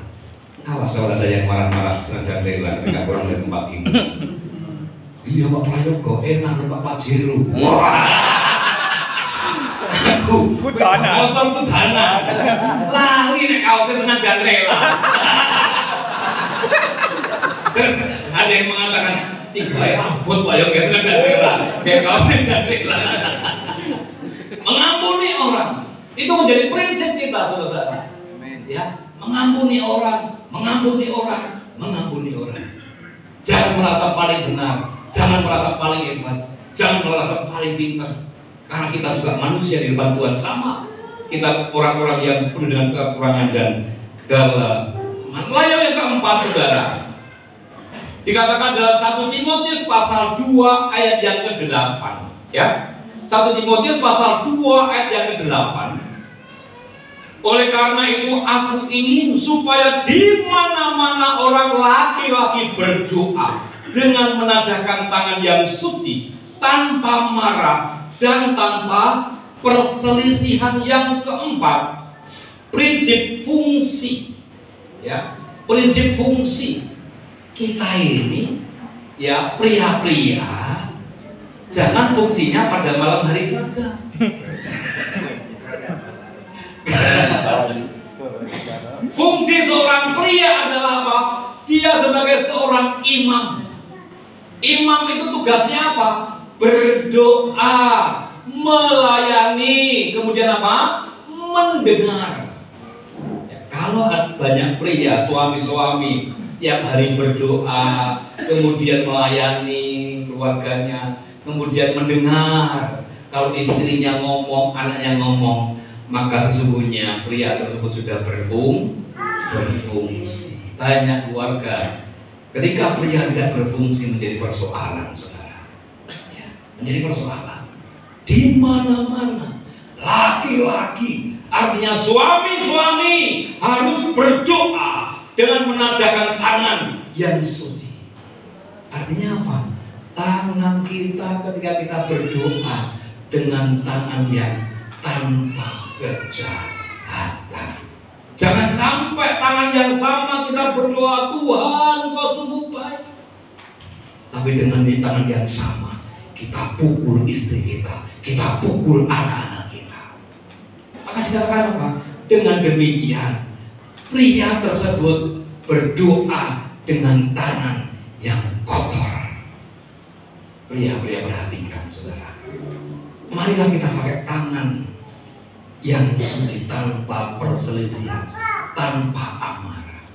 Awas kalau ada yang marah-marah senang dan rela ketika pulang dari tempat ini. Iya Pak Prayogo, enak Pak Pajero. Aku motor dana. Lali nek kaosnya senang dan rela. Ada yang mengatakan tiga abot Pak Yoga senang dan rela. Kayak kaosnya dan rela. Mengampuni orang itu menjadi prinsip kita, saudara. Ya, mengampuni orang. Jangan merasa paling benar, jangan merasa paling hebat, jangan merasa paling pintar. Karena kita juga manusia di depan Tuhan sama. Kita orang-orang yang penuh dengan kekurangan dan kelemahan. Yang keempat, saudara, dikatakan dalam 1 Timotius pasal 2 ayat yang ke-8, ya. 1 Timotius pasal 2 ayat yang ke-8. Oleh karena itu aku ingin supaya di mana-mana orang laki-laki berdoa dengan menadahkan tangan yang suci, tanpa marah dan tanpa perselisihan. Yang keempat, prinsip fungsi. Ya, prinsip fungsi. Kita ini ya pria-pria jangan fungsinya pada malam hari saja. Fungsi seorang pria adalah apa? Dia sebagai seorang imam. Imam itu tugasnya apa? Berdoa, melayani, kemudian apa? Mendengar. Ya, kalau banyak pria, suami-suami tiap hari berdoa, kemudian melayani keluarganya, kemudian mendengar. Kalau istrinya ngomong, anaknya ngomong, maka sesungguhnya pria tersebut sudah berfungsi. Banyak keluarga ketika pria tidak berfungsi menjadi persoalan, saudara. Ya, menjadi persoalan. Di mana-mana laki-laki, artinya suami-suami harus berdoa dengan menadahkan tangan yang suci. Artinya apa? Tangan kita ketika kita berdoa dengan tangan yang tanpa kejahatan. Jangan sampai tangan yang sama kita berdoa, Tuhan Kau sungguh baik, tapi dengan di tangan yang sama kita pukul istri kita pukul anak-anak kita. Maka dikatakan apa? Dengan demikian pria tersebut berdoa dengan tangan yang kotor. Pria-pria perhatikan, saudara. Marilah kita pakai tangan yang suci, tanpa perselisihan, tanpa amarah.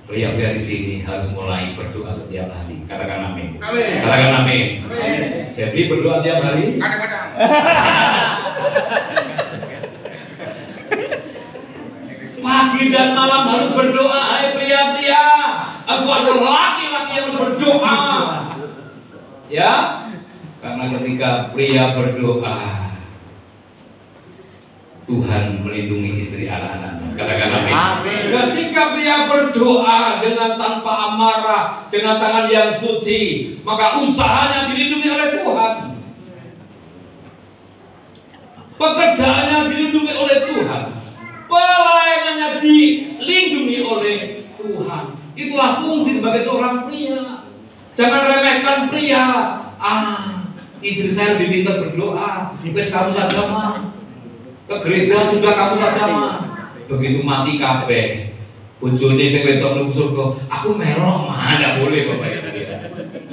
Pria-pria di sini harus mulai berdoa setiap hari. Katakan amin. Amin. Katakan amin. Amin. Jadi berdoa tiap hari. Kadang-kadang. Pagi dan malam harus berdoa, hai pria-pria. Aku adalah laki-laki yang harus berdoa. Ya, karena ketika pria berdoa, Tuhan melindungi istri anak-anaknya. Katakan amin. Amin. Ketika pria berdoa dengan tanpa amarah, dengan tangan yang suci, maka usahanya dilindungi oleh Tuhan. Pekerjaannya dilindungi oleh Tuhan. Pelayanannya dilindungi oleh Tuhan. Itulah fungsi sebagai seorang pria. Jangan remehkan pria. Istri saya lebih pintar berdoa. Wes kamu saja mah. Ke gereja sudah kamu saja mah. Begitu mati kabeh, bojone sing wedok mlebu surga, aku melok mah, enggak boleh Bapak Ibu.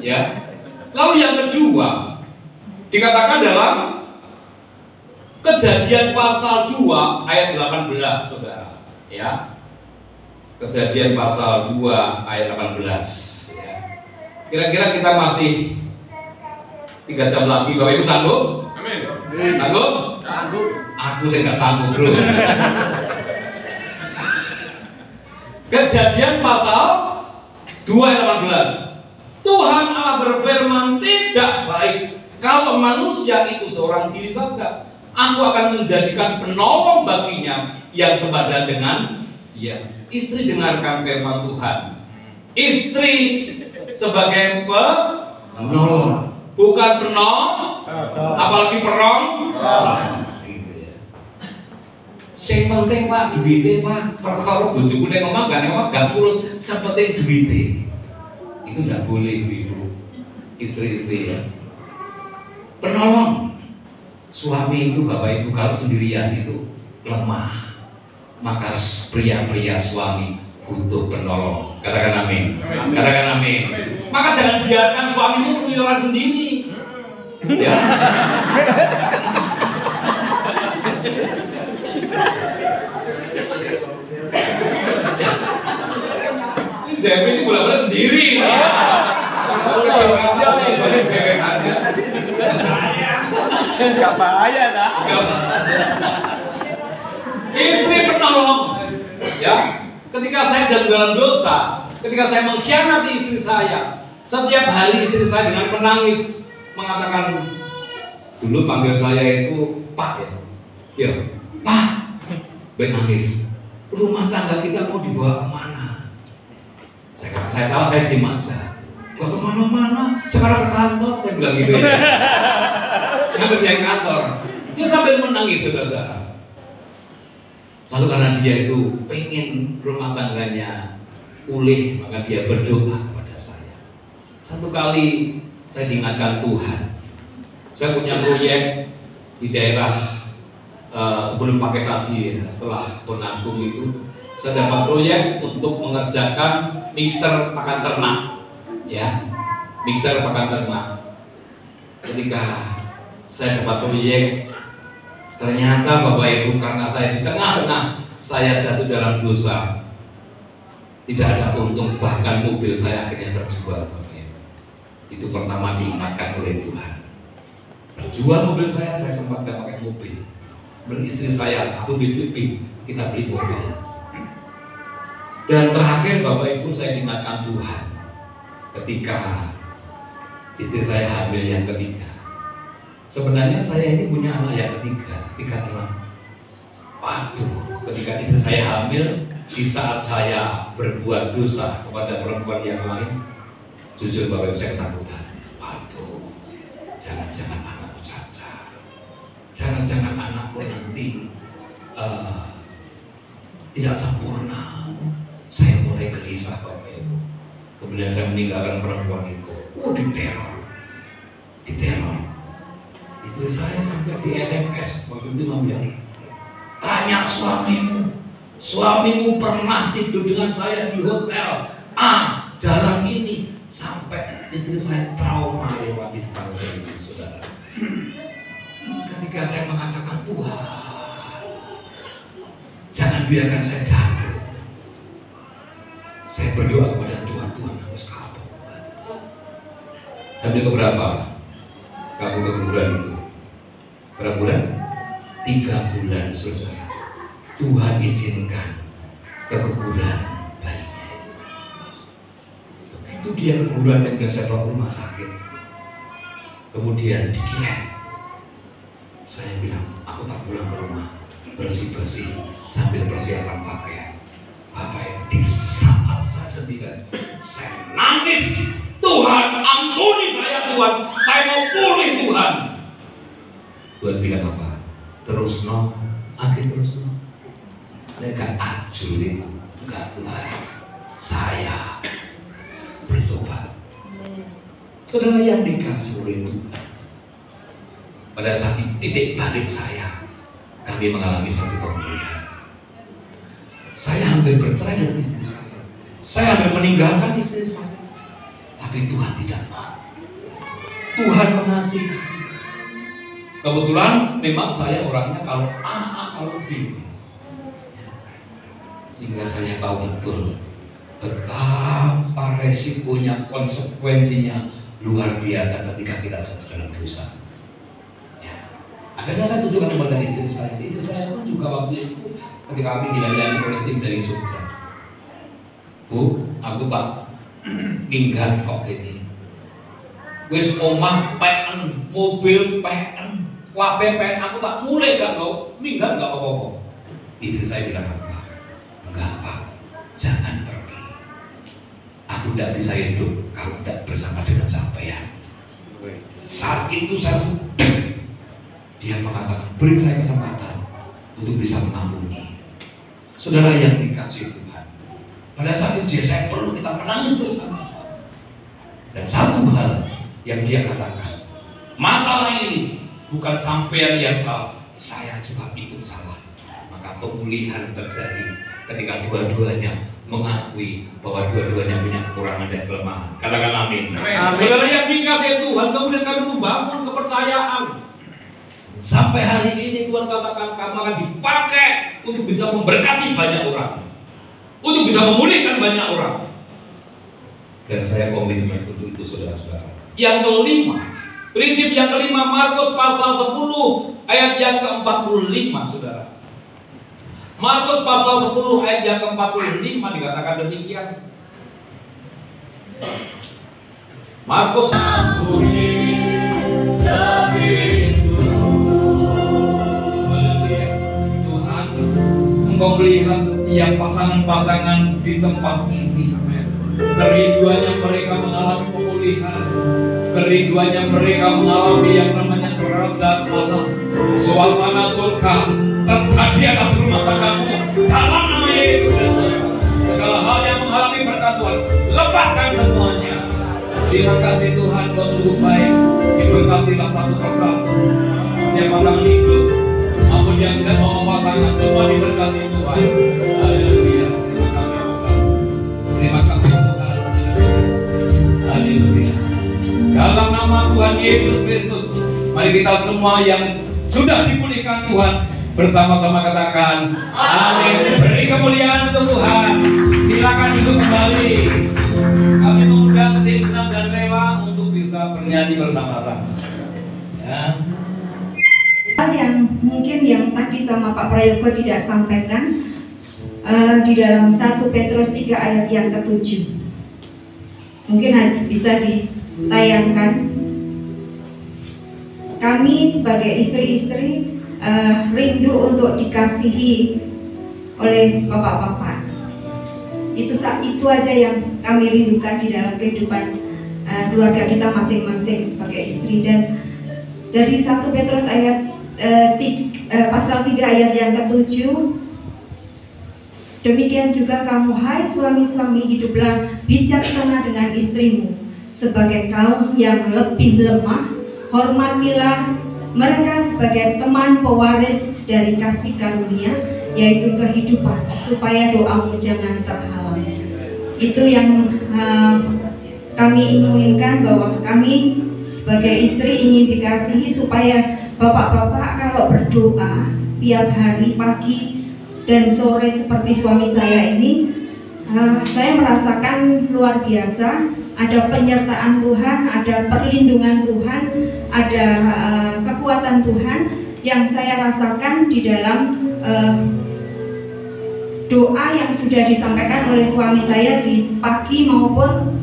Ya. Lalu yang kedua, dikatakan dalam Kejadian pasal 2 ayat 18, Saudara. Ya. Kejadian pasal 2 ayat 18. Ya. Kira-kira kita masih 3 jam lagi, Bapak Ibu sanggup? Amin. Sanggup? Sanggup. Aku sih nggak sanggup, bro. Kejadian pasal 2 ayat 18. Tuhan Allah berfirman, tidak baik Kalau manusia itu seorang diri saja, aku akan menjadikan penolong baginya yang sepadan dengan istri. Dengarkan firman Tuhan. Istri sebagai penolong, bukan penolong, apalagi perong. Sing penting Pak duwite Pak, perkara bojoku nek ngomong gak ngurus, sing penting duwite. Itu enggak boleh Ibu. Istri-istri ya. Penolong. Suami itu Bapak Ibu kalau sendirian itu lemah. Maka pria-pria suami butuh penolong. Katakan amin. Katakan amin. Maka jangan biarkan suami itu keluyuran sendiri. Ya. Ini ini bola-bola sendiri. Gak bahaya dah. Istri penolong. Ya, ketika saya jatuh dalam dosa, ketika saya mengkhianati istri saya, setiap hari istri saya dengan menangis mengatakan, dulu panggil saya itu Pak ya, Pak, nangis. Rumah tangga kita mau dibawa kemana? Saya salah, saya diem aja. Gak kemana-mana, sekarang ke kantor, saya bilang gitu ya. Yang kerja di kantor, dia sambil menangis saudara. Lalu karena dia itu pengen rumah tangganya pulih, maka dia berdoa kepada saya. Satu kali saya diingatkan Tuhan. Saya punya proyek di daerah sebelum pakai saji, setelah penanggung itu, saya dapat proyek untuk mengerjakan mixer pakan ternak, ya, mixer pakan ternak. Ketika saya dapat proyek, ternyata Bapak Ibu karena saya di tengah-tengah saya jatuh dalam dosa, tidak ada untung, bahkan mobil saya akhirnya terjual. Itu pertama diingatkan oleh Tuhan. Terjual mobil saya sempat gak pakai mobil. Beristri saya, aku BPP, kita beli mobil. Dan terakhir Bapak Ibu saya diingatkan Tuhan ketika istri saya hamil yang ketiga. Sebenarnya saya ini punya anak yang tiga anak. Waduh, ketika istri saya hamil, di saat saya berbuat dosa kepada perempuan yang lain, jujur Bapak Ibu saya ketakutan. Waduh, jangan-jangan anakku cacat, jangan-jangan anakku nanti tidak sempurna. Saya mulai gelisah Bapak Ibu. Kemudian saya meninggalkan perempuan itu. Diteror. Istri saya sampai di SMS waktu itu ngomong, tanya suamimu pernah tidur dengan saya di hotel jalan ini, sampai istri saya trauma lewat di depan itu, saudara. Ketika saya mengatakan Tuhan, jangan biarkan saya jatuh. Saya berdoa kepada Tuhan, Tuhan harus kapok. Tapi keberapa kamu keguguran itu? Berapa bulan? 3 bulan saudara. Tuhan izinkan keguguran bayinya. Begitu dia keguguran, kemudian saya bawa ke rumah sakit. Kemudian dikirim. Saya bilang, aku tak pulang ke rumah, bersih-bersih sambil persiapan pakaian. Bapak, di saat saya sendirian, saya nangis. Tuhan, ampuni saya Tuhan, saya mau pulih Tuhan. Tuhan bilang apa? Terus no, terus no. Mereka ajul itu, enggak Tuhan. Saya bertobat. Saudara yang dikasih oleh Tuhan, pada saat titik balik saya, kami mengalami satu pemulihan. Saya hampir bercerai dengan istri saya. Saya hampir meninggalkan istri saya. Tapi Tuhan tidak mau. Tuhan mengasihi kami. Kebetulan memang saya orangnya kalau kalau B. Sehingga saya tahu betul betapa resikonya, konsekuensinya luar biasa ketika kita jatuh dalam dosa. Ya. Akhirnya saya tunjukkan kepada istri saya. Istri saya pun juga waktu itu ketika kami dilayani oleh tim dari Jogja. Bu, aku tak minggat kok ini. Wis omah peken, mobil peken, kabeh peken, aku tak mulai gak kau, minggat gak apa-apa. Istri saya bilang apa? Enggak apa, jangan pergi. Aku tidak bisa hidup kalau tidak bersama dengan sampean. Saat itu saya sudah, dia mengatakan beri saya kesempatan untuk bisa mengampuni. Saudara yang dikasihi Tuhan, pada saat itu saya perlu kita menangis bersama-sama. Dan satu hal yang dia katakan, masalah ini bukan sampean yang salah, saya juga ikut salah. Maka pemulihan terjadi ketika dua-duanya mengakui bahwa dua-duanya punya kekurangan dan kelemahan. Katakan amin. Saudara yang dikasihi Tuhan, kemudian kami membangun kepercayaan. Sampai hari ini Tuhan katakan kamu akan dipakai untuk bisa memberkati banyak orang, untuk bisa memulihkan banyak orang. Dan saya komitmen untuk itu, saudara-saudara. Yang kelima, prinsip yang kelima, Markus pasal 10 ayat yang ke-45, saudara. Markus pasal 10 ayat yang ke-45 dikatakan demikian. Markus Tuhan, Engkau melihat setiap pasangan-pasangan di tempat ini. Kerinduannya mereka mengalami pemulihan, kerinduannya mereka mengalami yang namanya kerajaan Allah, suasana surga terjadi atas rumah tanggamu dalam nama Yesus Kristus. Segala hal yang menghalangi berkat Tuhan, lepaskan semuanya. Terima kasih Tuhan, Kau sungguh baik. Diberkatilah satu persatu setiap pasangan hidup maupun yang tidak mau pasangan, semua diberkati Tuhan. Haleluya. Terima kasih Tuhan. Haleluya. Dalam nama Tuhan Yesus Kristus, mari kita semua yang sudah dipulihkan Tuhan bersama-sama katakan amin. Beri kemuliaan untuk Tuhan. Silakan duduk kembali. Kami mengundang tim Sam dan Rela untuk bisa bernyanyi bersama-sama. Ya. Hal yang mungkin yang tadi sama Pak Prayogo tidak sampaikan di dalam 1 Petrus 3 ayat yang ke-7. Mungkin bisa ditayangkan. Kami sebagai istri-istri rindu untuk dikasihi oleh bapak-bapak. Itu aja yang kami rindukan di dalam kehidupan keluarga kita masing-masing sebagai istri. Dan dari 1 Petrus ayat pasal 3 ayat yang ke-7, demikian juga kamu hai suami-suami, hiduplah bijaksana dengan istrimu sebagai kaum yang lebih lemah. Hormatilah mereka sebagai teman pewaris dari kasih karunia, yaitu kehidupan, supaya doamu jangan terhalang. Itu yang kami inginkan, bahwa kami sebagai istri ingin dikasihi, supaya bapak-bapak kalau berdoa setiap hari pagi dan sore seperti suami saya ini, saya merasakan luar biasa. Ada penyertaan Tuhan, ada perlindungan Tuhan, ada kekuatan Tuhan yang saya rasakan di dalam doa yang sudah disampaikan oleh suami saya di pagi maupun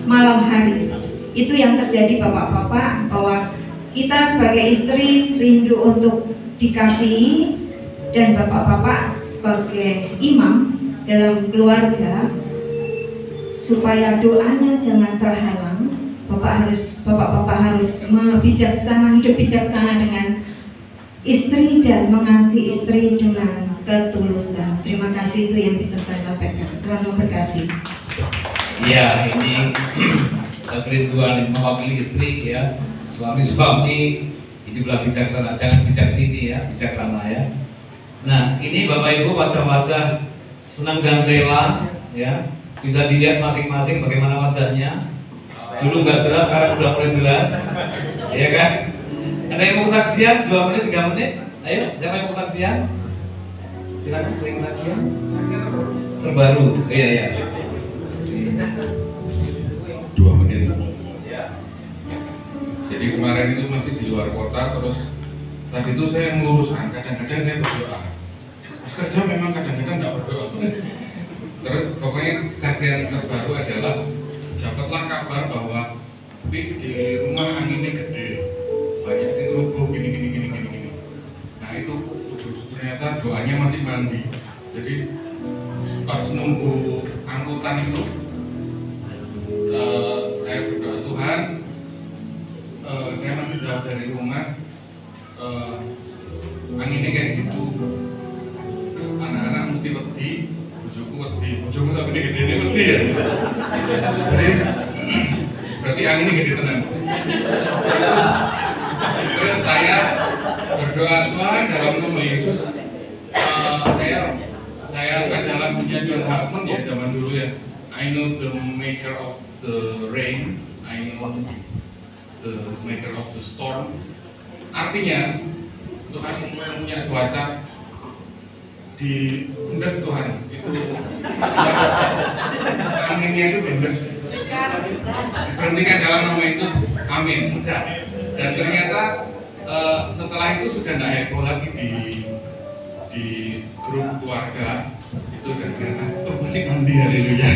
malam hari. Itu yang terjadi bapak-bapak, bahwa kita sebagai istri rindu untuk dikasihi, dan bapak-bapak sebagai imam dalam keluarga, supaya doanya jangan terhalang. Bapak-bapak harus bijaksana, hidup bijaksana dengan istri dan mengasihi istri dengan ketulusan. Terima kasih, itu yang bisa saya sampaikan. Tuhan memberkati. Ya, ini kerinduan mewakili istri ya. Suami-suami hiduplah bijaksana, jangan bijaksini ya, bijaksana ya. Nah, ini Bapak Ibu wajah-wajah senang dan rela ya. Bisa dilihat masing-masing bagaimana wajahnya. Dulu nggak jelas, sekarang udah mulai jelas, ya kan? Ada yang mau kesaksian? 2 menit, 3 menit? Ayo, siapa yang mau kesaksian? Silakan, beri kesaksian. Terbaru, iya. 2 menit. Jadi kemarin itu masih di luar kota, terus tadi itu saya meluruskan. Kadang-kadang saya berdoa. Pas kerja memang kadang-kadang nggak berdoa. Terus pokoknya saksian terbaru adalah dapatlah kabar bahwa Tapi di rumah anginnya gede, banyak sih rubuh gini. Nah itu ternyata doanya masih mandi. Jadi pas nunggu angkutan itu saya berdoa, Tuhan, saya masih jauh dari rumah, anginnya kayak gitu, anak-anak mesti wedi, bojoku sampai gede-gede wedi ya. Jadi berarti anginnya gede tenang. Terus saya berdoa, Tuhan, dalam nama Yesus, saya kan dalam punya John Hartman ya zaman dulu ya, I know the maker of the rain, I know the maker of the storm. Artinya Tuhan yang punya cuaca di undak Tuhan itu anginnya itu benar. Berhentikan dalam nama Yesus, amin. Udah. Dan ternyata setelah itu sudah tidak heboh lagi di grup keluarga itu, dan ternyata masih mandi, haleluya.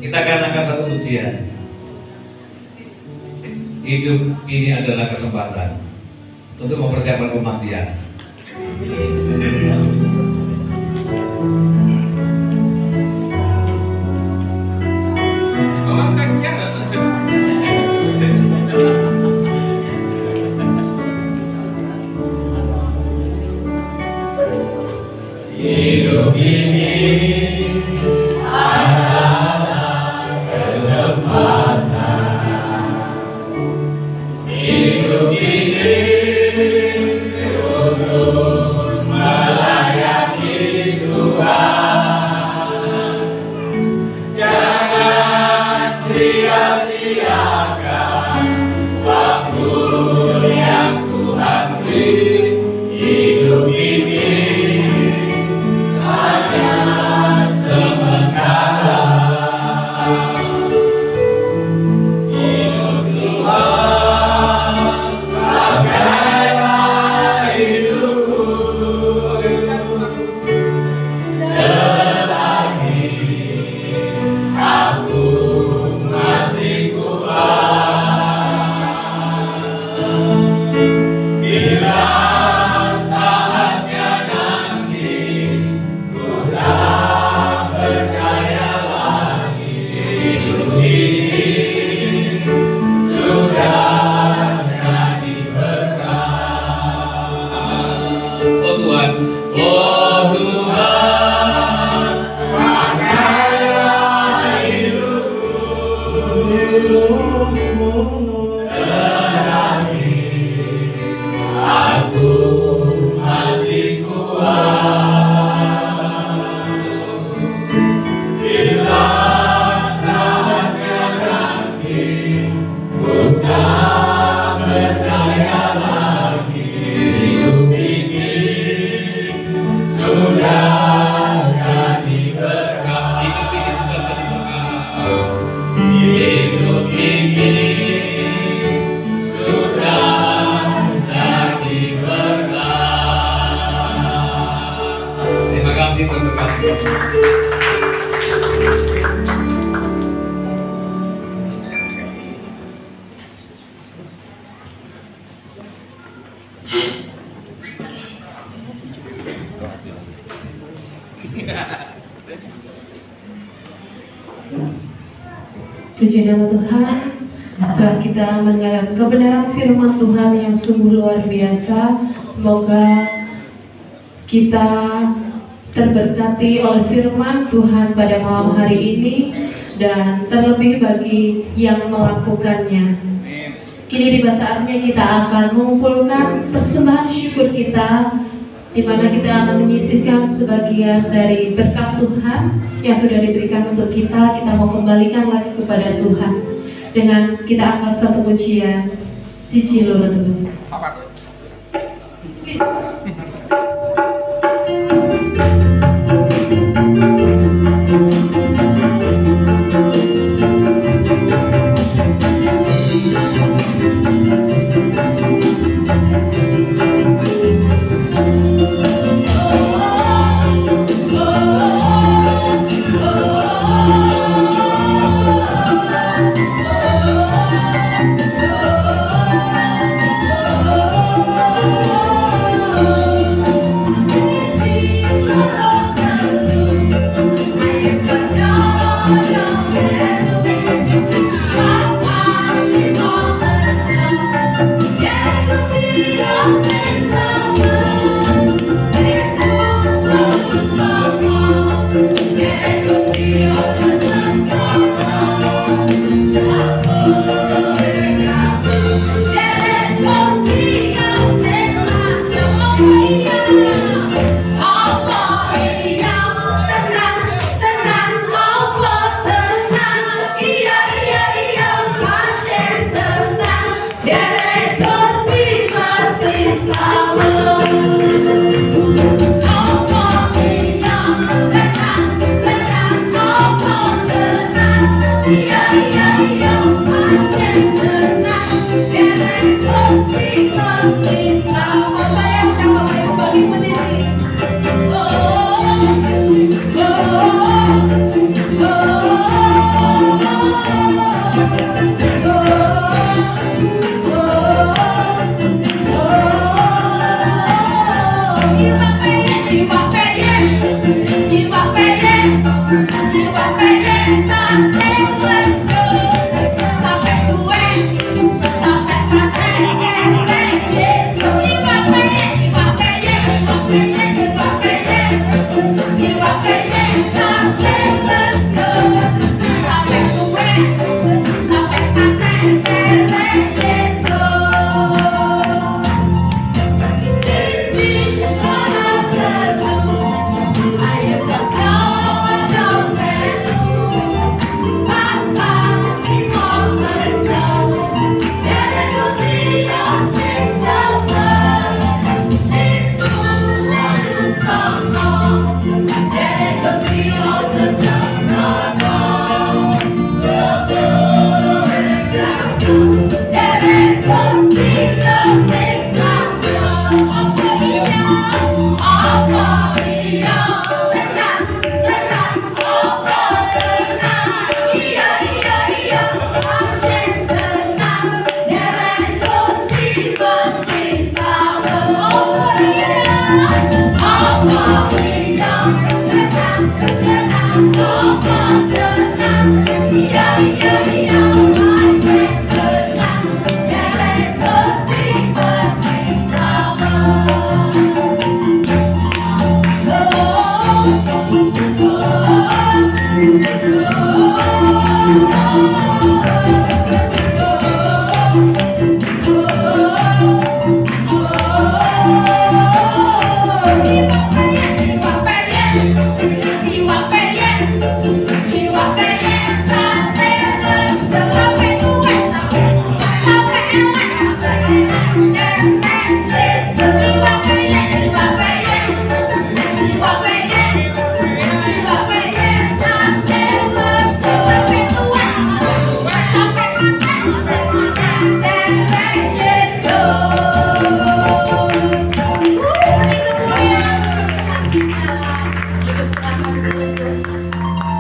Kita akan angkat satu usia. Hidup ini adalah kesempatan untuk mempersiapkan kematian. Tolong teksnya nggak? Hidup ini adalah kesempatan. Hidup ini untuk melayani Tuhan. Jangan sia-siakan waktu yang Tuhan beri. Hidup ini Puji nama Tuhan. Setelah kita mendengar kebenaran firman Tuhan yang sungguh luar biasa, semoga kita terberkati oleh firman Tuhan pada malam hari ini, dan terlebih bagi yang melakukannya. Kini tiba saatnya kita akan mengumpulkan persembahan syukur kita, di mana kita akan menyisihkan sebagian dari berkat Tuhan yang sudah diberikan untuk kita. Kita mau kembalikan lagi kepada Tuhan dengan kita angkat satu pujian, si Cilo Tuhan. Oh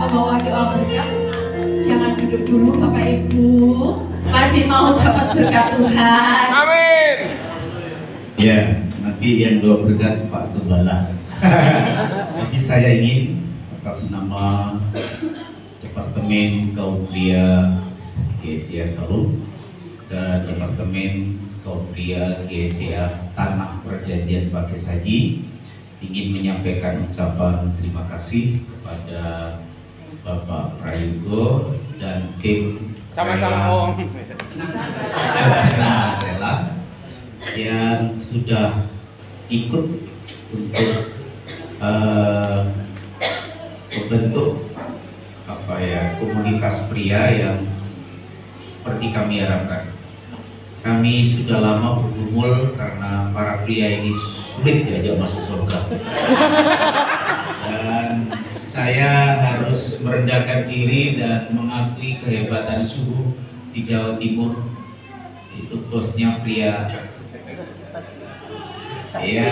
Membawa doa berkat. Jangan duduk dulu Bapak Ibu. Masih mau dapat berkat Tuhan. Amin. Ya, nanti yang doa berkat Pak Gembala. Tapi saya ingin atas nama Departemen Kaum Pria GSIA Salum dan Departemen Kaum Pria GSIA Tanah Perjanjian Pakis Haji ingin menyampaikan ucapan terima kasih kepada Bapak Prayogo dan tim Sama-sama Om. rela yang sudah ikut untuk membentuk komunitas pria yang seperti kami harapkan. Kami sudah lama bergumul karena para pria ini sulit diajak masuk surga. Dan saya harus merendahkan diri dan mengakui kehebatan suhu di Jawa Timur. Itu bosnya pria. Ya.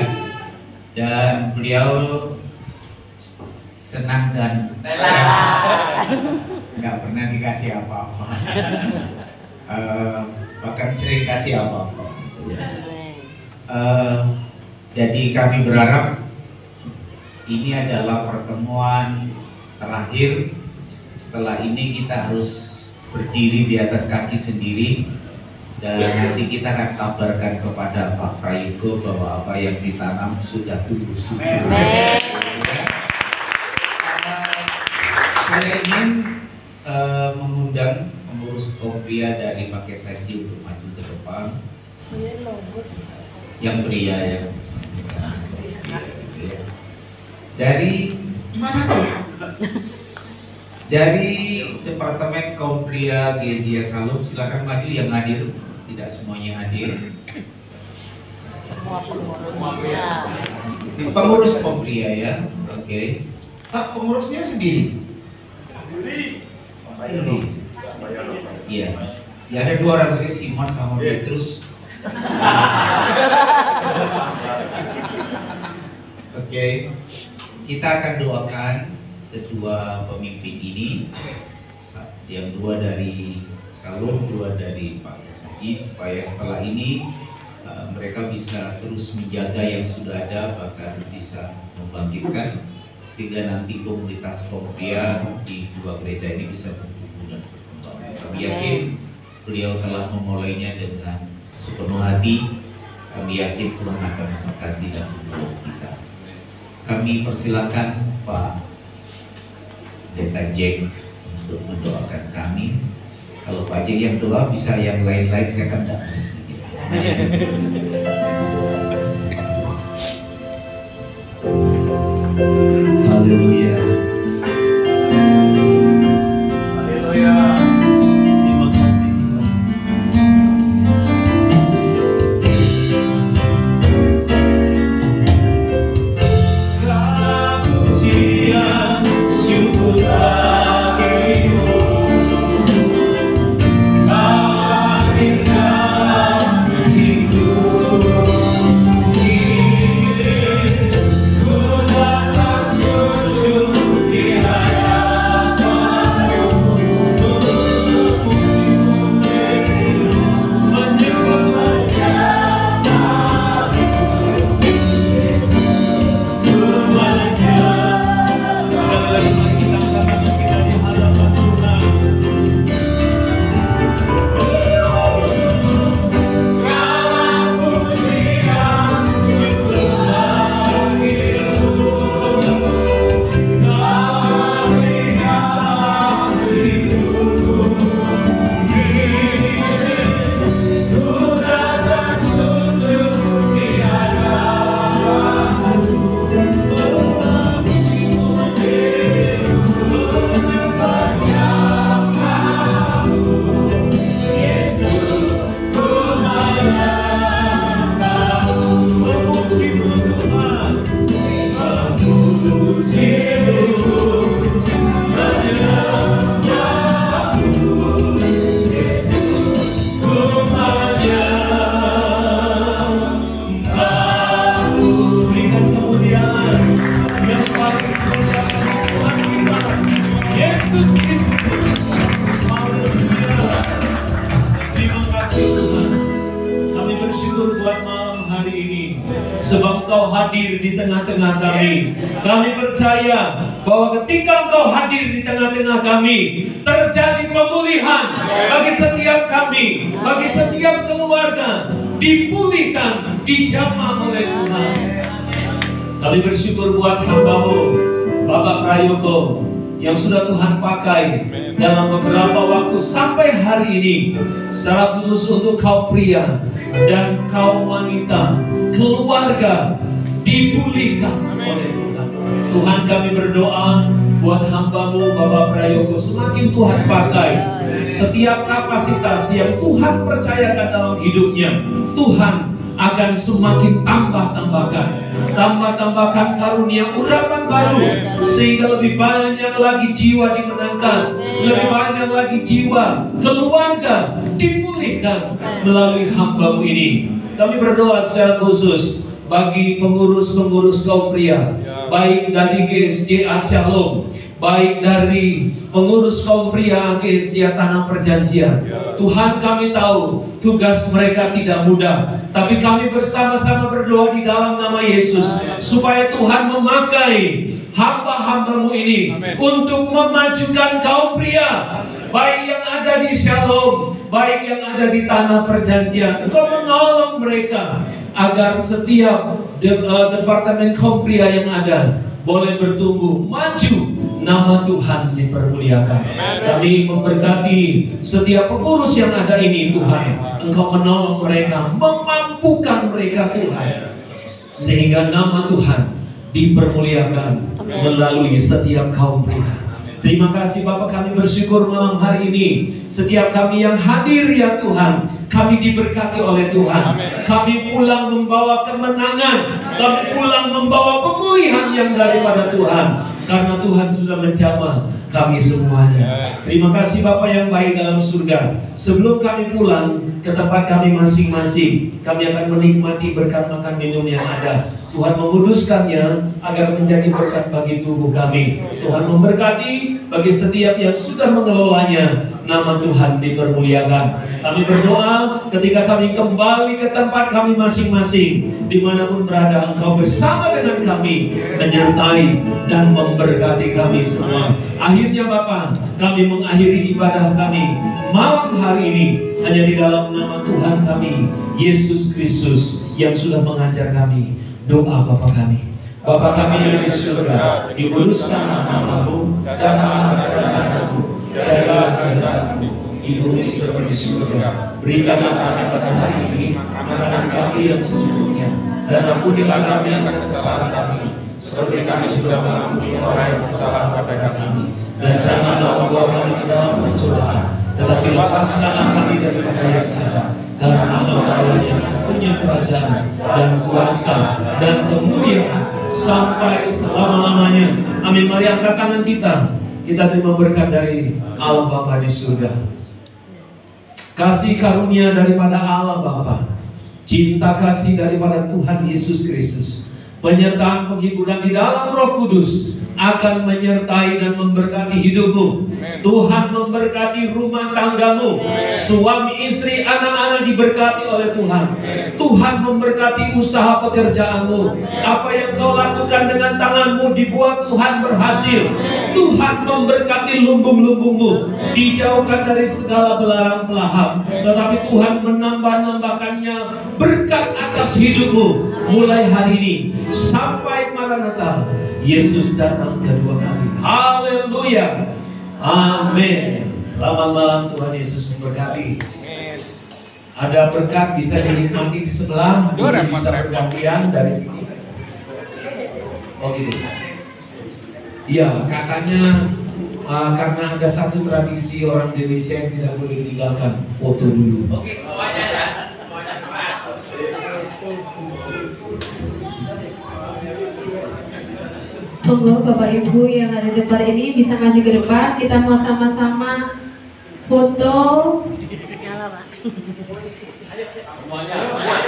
Dan beliau senang dan nggak pernah dikasih apa-apa. Bahkan sering kasih apa-apa. Jadi kami berharap ini adalah pertemuan terakhir. Setelah ini kita harus berdiri di atas kaki sendiri dan nanti kita akan kabarkan kepada Pak Prayogo bahwa apa yang ditanam sudah tumbuh subur. Saya ingin mengundang pengurus kaum pria dari Pakis Haji untuk maju ke depan. Yang pria ya. Dari Departemen Kaum Pria GSIA Salum, silakan maju yang hadir. Tidak semuanya hadir. Pengurus kaum pria ya. Oke. Pak, pengurusnya sendiri. Iya. Ya ada dua orang, saya Simon sama Petrus. Oke. Kita akan doakan kedua pemimpin ini. Yang dua dari Salum, dua dari Pak Haji, supaya setelah ini mereka bisa terus menjaga yang sudah ada, bahkan bisa membangkitkan sehingga nanti komunitas kaum pria di dua gereja ini bisa bertumbuh dan berkembang. Kami yakin beliau telah memulainya dengan sepenuh hati. Kami yakin Tuhan akan memberkati dan menolong kita. Kami persilakan Pak Pendeta Jack untuk mendoakan kami. Kalau Pak Jack yang doa, bisa yang lain-lain saya akan tidak berhenti. Haleluya. Haleluya. Terima kasih. Segala pujian syukur bagimu. Kau berikan sebab Engkau hadir di tengah-tengah kami. Kami percaya bahwa ketika Engkau hadir di tengah-tengah kami, terjadi pemulihan bagi setiap kami, bagi setiap keluarga, dipulihkan, dijamah oleh Tuhan. Kami bersyukur buat hamba-Mu, Bapak Prayogo, yang sudah Tuhan pakai dalam beberapa waktu sampai hari ini, secara khusus untuk kaum pria dan kaum wanita, keluarga dipulihkan oleh Tuhan. Tuhan, kami berdoa buat hamba-Mu Bapak Prayogo, semakin Tuhan pakai setiap kapasitas yang Tuhan percayakan dalam hidupnya, Tuhan akan semakin tambah-tambahkan karunia urapan baru, sehingga lebih banyak lagi jiwa dimenangkan, lebih banyak lagi jiwa, keluarga dipulihkan melalui hamba-Mu ini. Kami berdoa secara khusus bagi pengurus-pengurus kaum pria, baik dari GSJ Shalom, baik dari pengurus kaum pria GSJ Tanah Perjanjian. Tuhan, kami tahu tugas mereka tidak mudah, tapi kami bersama-sama berdoa di dalam nama Yesus supaya Tuhan memakai hamba-hamba-Mu ini untuk memajukan kaum pria, baik yang ada di Shalom, baik yang ada di Tanah Perjanjian. Engkau menolong mereka agar setiap departemen kaum pria yang ada boleh bertumbuh maju, nama Tuhan dipermuliakan. Kami memberkati setiap pengurus yang ada ini, Tuhan. Engkau menolong mereka, memampukan mereka, Tuhan, sehingga nama Tuhan dipermuliakan melalui setiap kaum pria. Terima kasih Bapak, kami bersyukur malam hari ini setiap kami yang hadir ya Tuhan, kami diberkati oleh Tuhan. Kami pulang membawa kemenangan, kami pulang membawa pemulihan yang daripada Tuhan, karena Tuhan sudah menjamah kami semuanya. Terima kasih Bapak yang baik dalam surga. Sebelum kami pulang ke tempat kami masing-masing, kami akan menikmati berkat makan minum yang ada. Tuhan menguduskannya agar menjadi berkat bagi tubuh kami. Tuhan memberkati bagi setiap yang sudah mengelolanya. Nama Tuhan dipermuliakan. Kami berdoa ketika kami kembali ke tempat kami masing-masing, dimanapun berada, Engkau bersama dengan kami, menyertai dan memberkati kami semua. Akhirnya Bapa, kami mengakhiri ibadah kami malam hari ini hanya di dalam nama Tuhan kami, Yesus Kristus, yang sudah mengajar kami. Doa Bapa kami. Bapa kami yang di surga, dikuduskanlah nama-Mu, datanglah kerajaan-Mu, jadilah kehendak-Mu di bumi seperti di surga. Berikanlah kami pada hari ini makanan kami yang secukupnya, dan ampunilah kami akan kesalahan kami, seperti kami sudah mengampuni orang yang bersalah kepada kami. Dan janganlah membawa kami ke dalam pencobaan, tetapi lepaskanlah kami daripada yang jahat. Karena Engkau yang punya kerajaan dan kuasa dan kemuliaan sampai selama-lamanya. Amin. Mari angkat tangan kita. Kita terima berkat dari Allah Bapa di surga. Kasih karunia daripada Allah Bapa, cinta kasih daripada Tuhan Yesus Kristus, penyertaan penghiburan di dalam Roh Kudus akan menyertai dan memberkati hidupmu. Tuhan memberkati rumah tanggamu, suami istri, anak-anak diberkati oleh Tuhan. Tuhan memberkati usaha pekerjaanmu. Apa yang kau lakukan dengan tanganmu dibuat Tuhan berhasil. Tuhan memberkati lumbung-lumbungmu, dijauhkan dari segala belarang pelahap, tetapi Tuhan menambah-nambahkannya berkat atas hidupmu mulai hari ini sampai Maranatha, Yesus datang kedua kali. Haleluya. Amin. Selamat malam, Tuhan Yesus memberkati. Ada berkat bisa dinikmati di sebelah, bisa bergantian dari sini. Oh gitu. Iya, katanya karena ada satu tradisi orang Indonesia yang tidak boleh ditinggalkan, foto dulu. Oke, semuanya ya. Semuanya sama. Monggo Bapak Ibu yang ada di depan ini bisa maju ke depan. Kita mau sama-sama foto.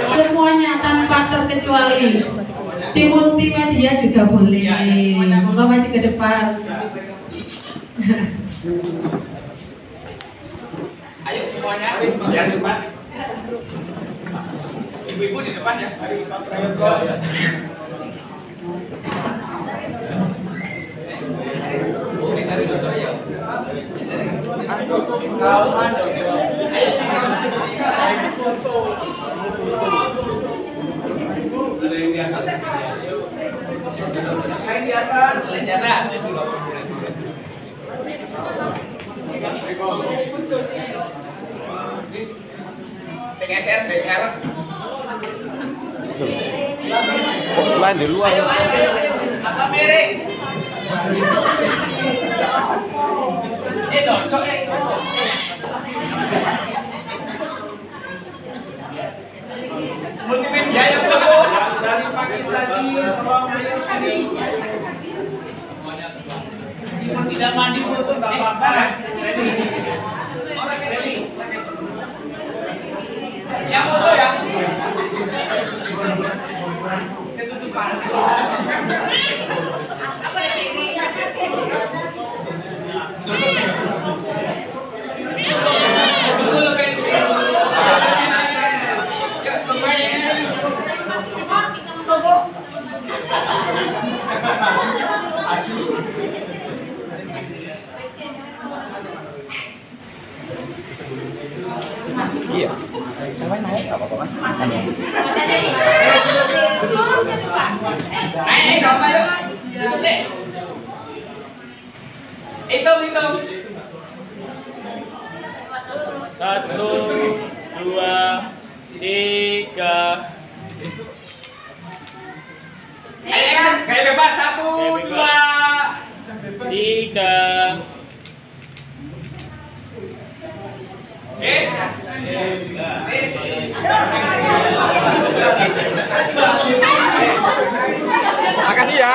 Semuanya tanpa terkecuali. Tim multimedia juga boleh. Monggo maju ke depan. Ayo semuanya, jangan lupa. Ibu-ibu di depan ya. Main di luar. Apa merek? Dodok multimedia yang bagus dari pagi saji ruang ayo sini. Tidak mandi foto nggak apa-apa. Orang ready. Yang foto ya. Ketutupan. Iya. Sampai naik enggak apa-apa, Mas. Lurus ke depan. Enggak apa-apa. Hitung. 1, 2, 3. Kayak bebas 1, 2, 3. Makasih ya.